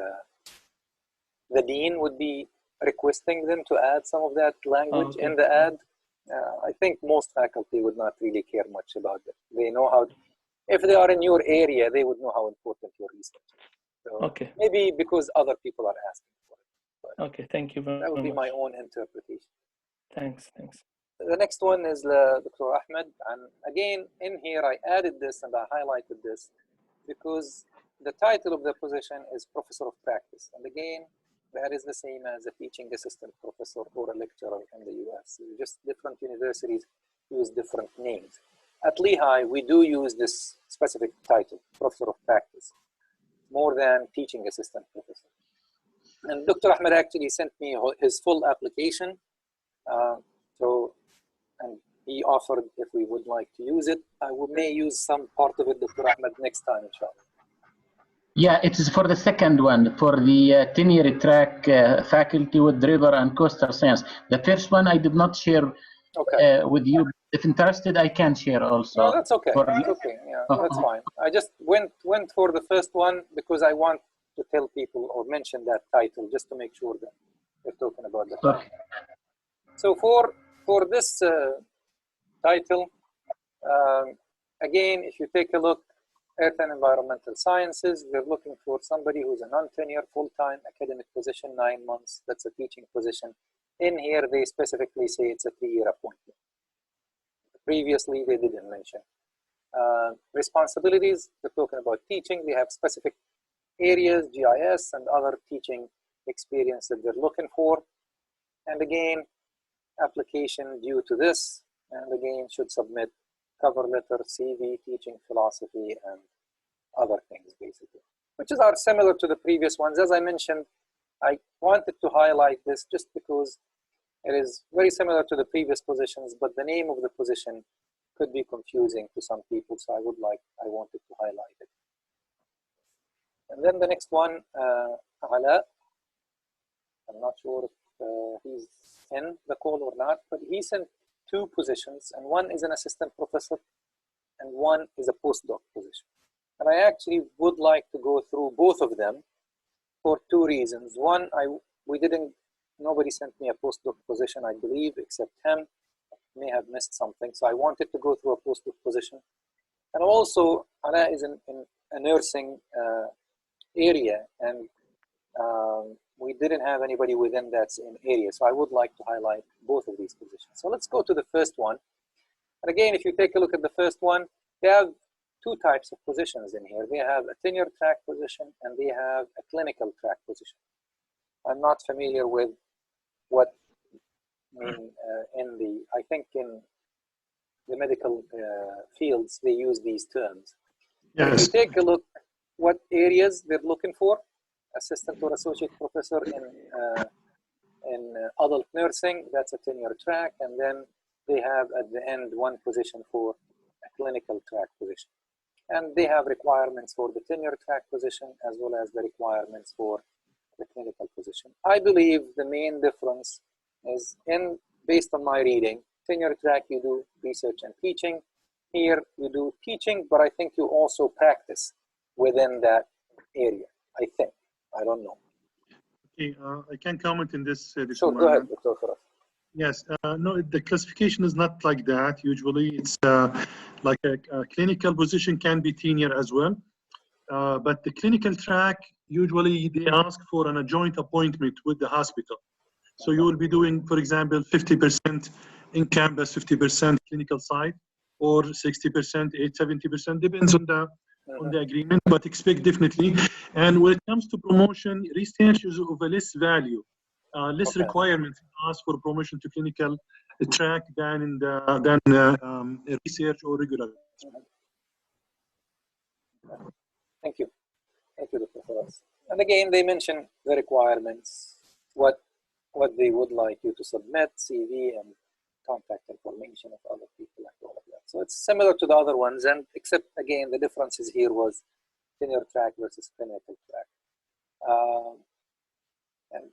the dean would be requesting them to add some of that language in the ad. I think most faculty would not really care much about that. They know how. If they are in your area, they would know how important your research is. So maybe because other people are asking for it. But okay, thank you very much. That would be my own interpretation. Thanks. The next one is Dr. Ahmed. And again, in here, I added this and I highlighted this because the title of the position is Professor of Practice. And again, that is the same as a teaching assistant professor or a lecturer in the US. Just different universities use different names. At Lehigh, we do use this specific title, Professor of Practice, more than teaching assistant professor. And Dr. Ahmed actually sent me his full application. And he offered if we would like to use it. I may use some part of it, Dr. Ahmed, next time, inshallah. Yeah, it is for the second one, for the tenure track faculty with river and coastal science. The first one I did not share with you. If interested, I can share also. No, that's okay. That's okay. Yeah, that's fine. I just went for the first one because I want to tell people or mention that title just to make sure that we're talking about the title. So for this title, again, if you take a look, Earth and Environmental Sciences, we're looking for somebody who's a non-tenure, full-time academic position, 9 months. That's a teaching position. In here, they specifically say it's a 3-year appointment. Previously, they didn't mention. Responsibilities, they're talking about teaching. They have specific areas, GIS, and other teaching experience that they're looking for. And again, application due to this, and again, should submit cover letter, CV, teaching philosophy, and other things, basically, which are similar to the previous ones. As I mentioned, I wanted to highlight this just because it is very similar to the previous positions, but the name of the position could be confusing to some people, so I wanted to highlight it. And then the next one, Ala, I'm not sure if he's in the call or not, but he sent 2 positions, and one is an assistant professor and one is a postdoc position. And I actually would like to go through both of them for 2 reasons. One, nobody sent me a postdoc position, I believe, except him. I may have missed something, so I wanted to go through a postdoc position. And also, Ana is in a nursing area, and we didn't have anybody within that same area. So I would like to highlight both of these positions. So let's go to the first one. And again, if you take a look at the first one, they have 2 types of positions in here. They have a tenure track position and they have a clinical track position. I'm not familiar with what I think in the medical fields, they use these terms. Yes. If you take a look what areas they're looking for, assistant or associate professor in adult nursing, that's a tenure track, and then they have at the end 1 position for a clinical track position. And they have requirements for the tenure track position as well as the requirements for the clinical position. I believe the main difference is based on my reading, tenure track you do research and teaching. Here you do teaching, but I think you also practice within that area, I think. I don't know. Okay, I can comment in this. Sure, go ahead, Dr. Faraz. Yes, no, the classification is not like that. Usually it's like a clinical position can be tenure as well. But the clinical track, usually they ask for a joint appointment with the hospital. So you will be doing, for example, 50% in campus, 50% clinical site, or 60%, 70%, depends on the agreement, but expect definitely. And when it comes to promotion, research is of a less value, less requirements asked for promotion to clinical track than research or regular. Thank you. Thank you, Dr. Faraz. And again, they mention the requirements, what they would like you to submit, CV and contact information of other people and all of that. So it's similar to the other ones, and except again, the differences here was tenure track versus clinical track. And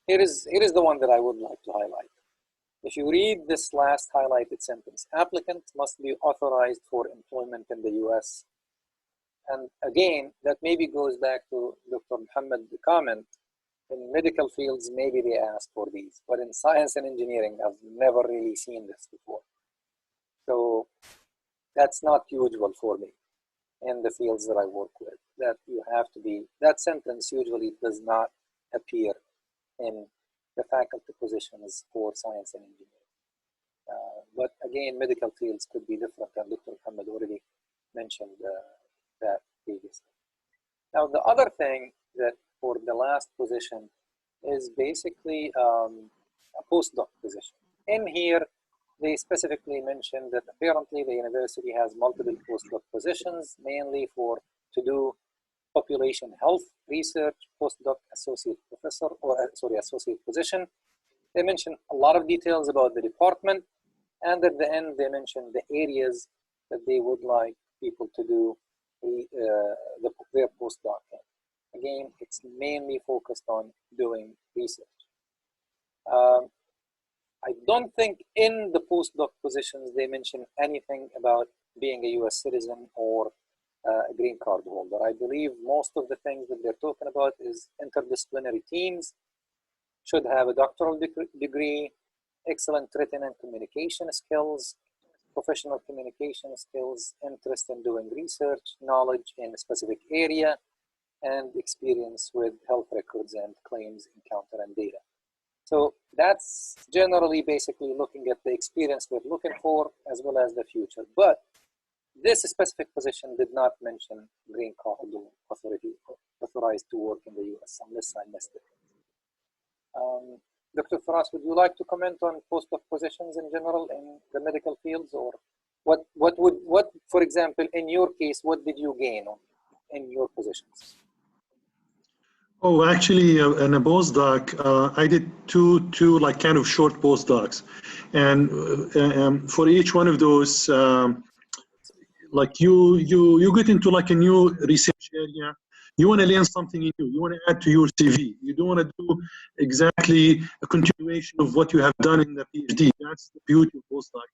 here is the one that I would like to highlight. If you read this last highlighted sentence, applicant must be authorized for employment in the US. And again, that maybe goes back to Dr. Muhammad's comment. In medical fields, maybe they ask for these, but in science and engineering, I've never really seen this before. So that's not usual for me in the fields that I work with, that you have to be, that sentence usually does not appear in the faculty positions for science and engineering. But again, medical fields could be different, and Dr. Muhammad already mentioned that previously. Now, the other thing that for the last position is basically a postdoc position. In here, they specifically mentioned that apparently the university has multiple postdoc positions, mainly to do population health research, postdoc associate professor, or associate position. They mentioned a lot of details about the department, and at the end they mentioned the areas that they would like people to do their postdoc in. Again, it's mainly focused on doing research. I don't think in the postdoc positions they mention anything about being a US citizen or a green card holder. I believe most of the things that they're talking about is interdisciplinary teams, should have a doctoral degree, excellent written and communication skills, professional communication skills, interest in doing research, knowledge in a specific area, and experience with health records and claims encounter and data. So that's generally basically looking at the experience we're looking for as well as the future. But this specific position did not mention green card or authorized to work in the US, unless I missed it. Dr. Faraz, would you like to comment on postdoc positions in general in the medical fields, or what, for example, in your case, what did you gain in your positions? Oh, actually, in a postdoc, I did two like kind of short postdocs, and for each one of those, like you get into like a new research area. You want to learn something new. You want to add to your CV. You don't want to do exactly a continuation of what you have done in the PhD. That's the beauty of postdoc.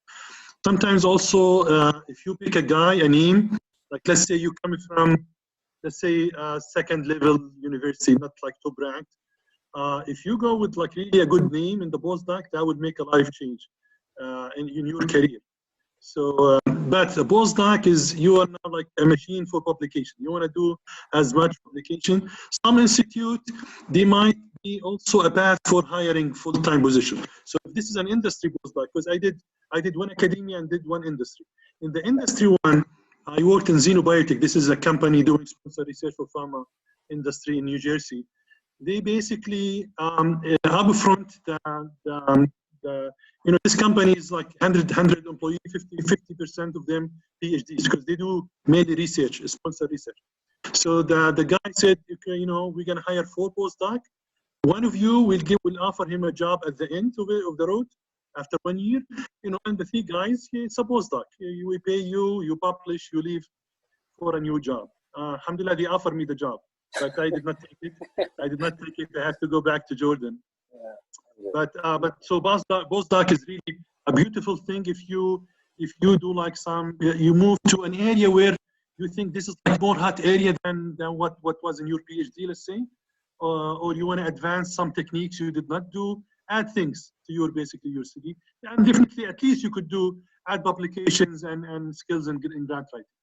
Sometimes also, if you pick a name, like let's say you come from, let's say, second level university, not like top ranked. If you go with like really a good name in the postdoc, that would make a life change in your career. So, but the postdoc is, you are now like a machine for publication. You want to do as much publication. Some institute, they might be also a path for hiring full-time position. So if this is an industry postdoc, because I did one academia and did one industry. In the industry one, I worked in Xenobiotic. This is a company doing sponsored research for pharma industry in New Jersey. They basically upfront this company is like 100 employees, 50% of them PhDs, because they do mainly research, sponsored research. So the guy said, okay, we're gonna hire 4 postdoc. One of you will offer him a job at the end of the road after 1 year, and the 3 guys, it's a postdoc. We pay you, you publish, you leave for a new job. Alhamdulillah, they offered me the job, but I did not take it. I have to go back to Jordan. Yeah. But so postdoc is really a beautiful thing if you do like you move to an area where you think this is like more hot area than what was in your PhD, let's say, or you want to advance some techniques you did not do, add things to your basically your CV, and definitely at least you could do add publications and skills in grant writing.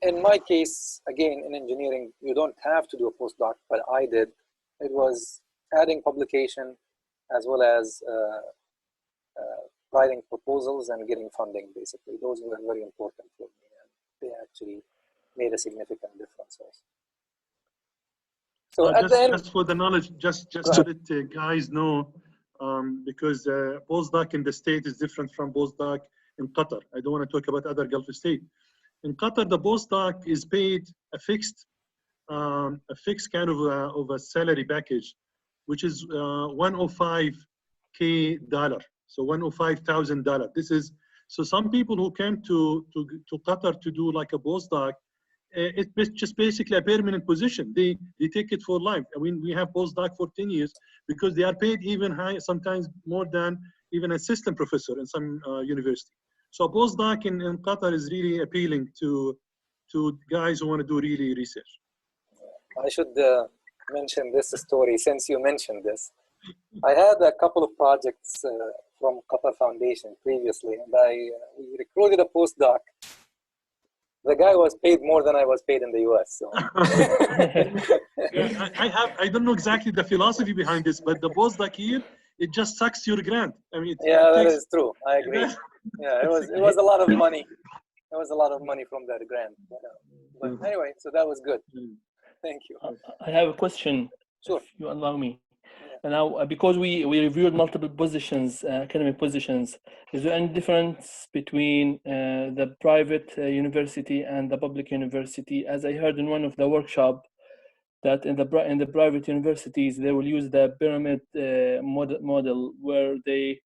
In my case, again, in engineering, you don't have to do a postdoc, but I did. It was adding publication as well as writing proposals and getting funding, basically. Those were very important for me, and they actually made a significant difference also. So at the end, just for the knowledge, just so that guys know, because postdoc in the state is different from postdoc in Qatar. I don't want to talk about other Gulf states. In Qatar, the postdoc is paid a fixed kind of a salary package, which is $105K, so $105,000. This is so some people who came to Qatar to do like a postdoc, it's just basically a permanent position. They take it for life. I mean, we have postdoc for 10 years because they are paid even high, sometimes more than even assistant professor in some university. So postdoc in Qatar is really appealing to guys who want to do really research. I should mention this story since you mentioned this. I had a couple of projects from Qatar Foundation previously, and we recruited a postdoc. The guy was paid more than I was paid in the US. So. I don't know exactly the philosophy behind this, but the postdoc here, it just sucks your grant. I mean, that is true. I agree. Yeah, it was a lot of money. It was a lot of money from that grant. But anyway, so that was good. Thank you. I have a question. Sure. If you allow me. And now, because we reviewed multiple positions, academic positions, is there any difference between the private university and the public university? As I heard in one of the workshop, that in the private universities, they will use the pyramid model where they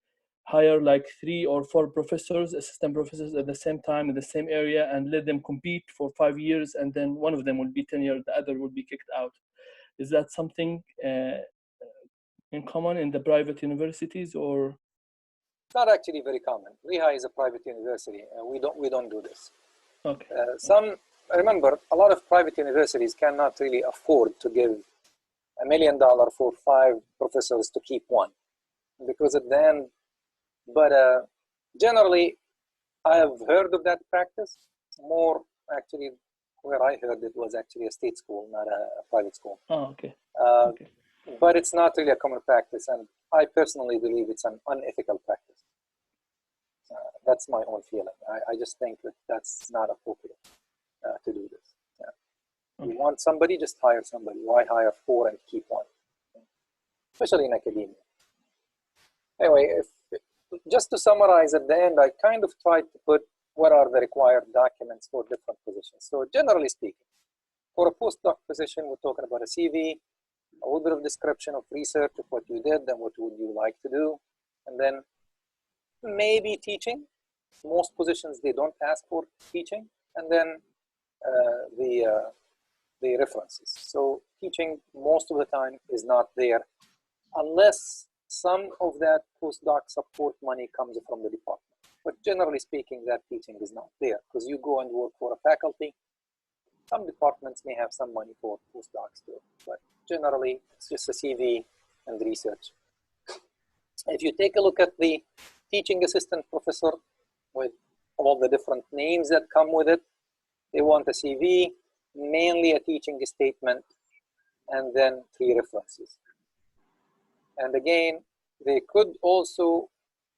hire like 3 or 4 professors, assistant professors at the same time in the same area, and let them compete for 5 years, and then one of them will be tenured, the other will be kicked out. Is that something in common in the private universities, or? It's not actually very common. Lehigh is a private university, and we don't do this. Okay. Remember, a lot of private universities cannot really afford to give $1 million for 5 professors to keep one, because at the end. But generally, I have heard of that practice. More actually, where I heard it was actually a state school, not a private school. Oh, okay. Okay. But it's not really a common practice, and I personally believe it's an unethical practice. That's my own feeling. I just think that that's not appropriate to do this. Yeah. Okay. You want somebody, just hire somebody. Why hire 4 and keep 1? Especially in academia. Anyway, just to summarize at the end, I kind of tried to put what are the required documents for different positions. So generally speaking, for a postdoc position, we're talking about a CV, a little bit of description of research of what you did and what would you like to do, and then maybe teaching. Most positions, they don't ask for teaching, and then the references. So teaching most of the time is not there unless some of that postdoc support money comes from the department. But generally speaking, that teaching is not there because you go and work for a faculty. Some departments may have some money for postdocs too, but generally it's just a CV and research. If you take a look at the teaching assistant professor with all the different names that come with it, they want a CV, mainly a teaching statement, and then 3 references. And again, they could also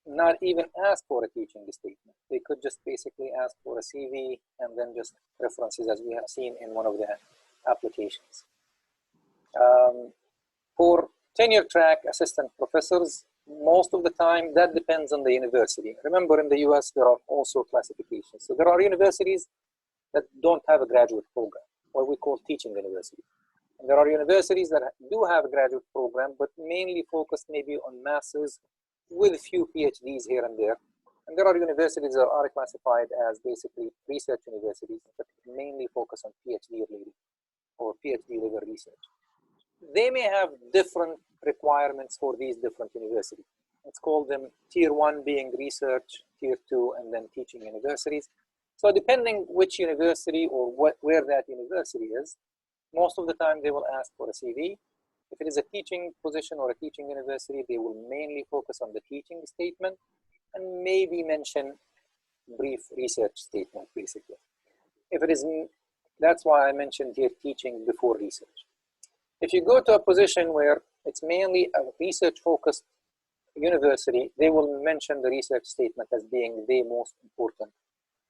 not even ask for a teaching statement. They could just basically ask for a CV and then just references, as we have seen in one of the applications. For tenure track assistant professors, most of the time that depends on the university. Remember, in the US, there are also classifications. So there are universities that don't have a graduate program, what we call teaching universities. And there are universities that do have a graduate program, but mainly focused maybe on masters with few PhDs here and there. And there are universities that are classified as basically research universities that mainly focus on PhD related or PhD level research. They may have different requirements for these different universities. Let's call them tier 1 being research, tier 2, and then teaching universities. So depending which university or where that university is, most of the time they will ask for a CV. If it is a teaching position or a teaching university, they will mainly focus on the teaching statement and maybe mention brief research statement, basically. If it is, that's why I mentioned here teaching before research. If you go to a position where it's mainly a research-focused university, they will mention the research statement as being the most important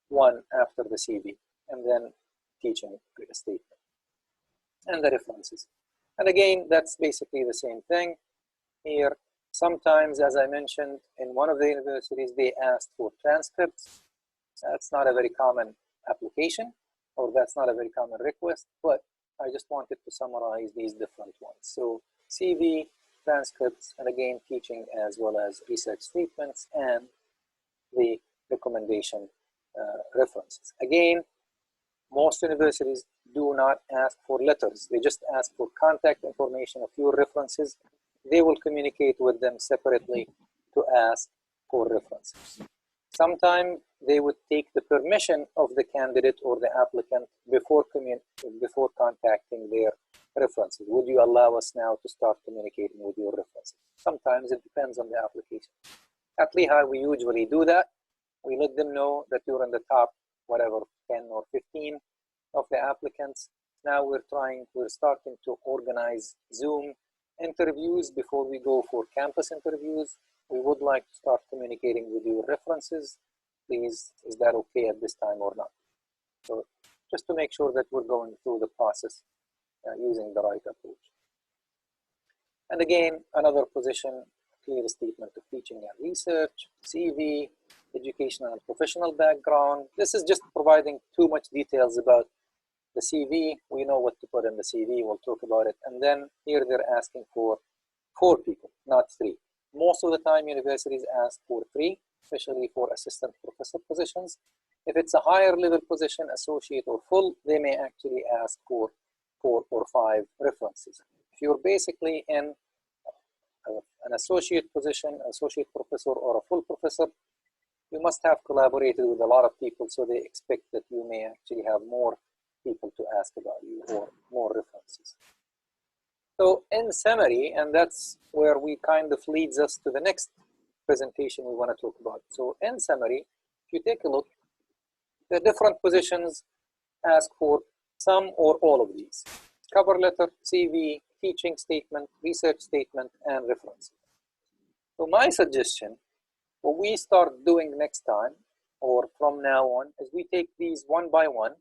one after the CV, and then teaching statement and the references. And again, that's basically the same thing here. Sometimes, as I mentioned, in one of the universities, they asked for transcripts. That's not a very common application, or that's not a very common request, but I just wanted to summarize these different ones. So CV, transcripts, and again, teaching as well as research statements and the recommendation references. Again, most universities do not ask for letters. They just ask for contact information of your references. They will communicate with them separately to ask for references. Sometimes they would take the permission of the candidate or the applicant before contacting their references. Would you allow us now to start communicating with your references? Sometimes it depends on the application. At Lehigh, we usually do that. We let them know that you're in the top, whatever, 10 or 15 of the applicants. Now we're starting to organize Zoom interviews before we go for campus interviews. We would like to start communicating with your references. Please, is that okay at this time or not? So just to make sure that we're going through the process using the right approach. And again, another position, clear statement of teaching and research, CV, educational and professional background. This is just providing too much details about the CV. We know what to put in the CV. We'll talk about it. And then here they're asking for 4 people, not 3. Most of the time, universities ask for 3, especially for assistant professor positions. If it's a higher level position, associate or full, they may actually ask for 4 or 5 references. If you're basically in an associate position, associate professor or a full professor, you must have collaborated with a lot of people, so they expect that you may actually have more people to ask about you or more references. So in summary, and that's where we kind of leads us to the next presentation we want to talk about. So in summary, if you take a look, the different positions ask for some or all of these: cover letter, CV, teaching statement, research statement, and references. So my suggestion, what we start doing next time or from now on, is we take these one by one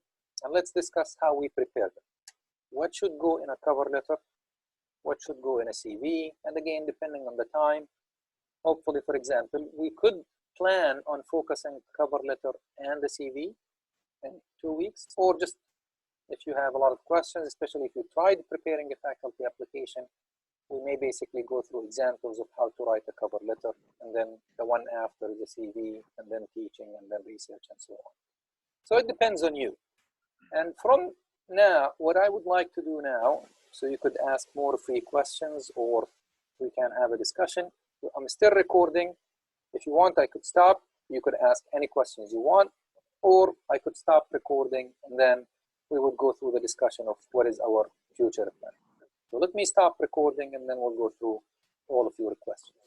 and let's discuss how we prepare them. What should go in a cover letter? What should go in a CV? And again, depending on the time, hopefully, for example, we could plan on focusing cover letter and the CV in 2 weeks, or just if you have a lot of questions, especially if you tried preparing a faculty application, we may basically go through examples of how to write a cover letter, and then the one after the CV, and then teaching, and then research, and so on. So it depends on you. And from now, what I would like to do now, so you could ask more free questions or we can have a discussion. I'm still recording. If you want, I could stop. You could ask any questions you want, or I could stop recording and then we would go through the discussion of what is our future plan. So let me stop recording and then we'll go through all of your questions.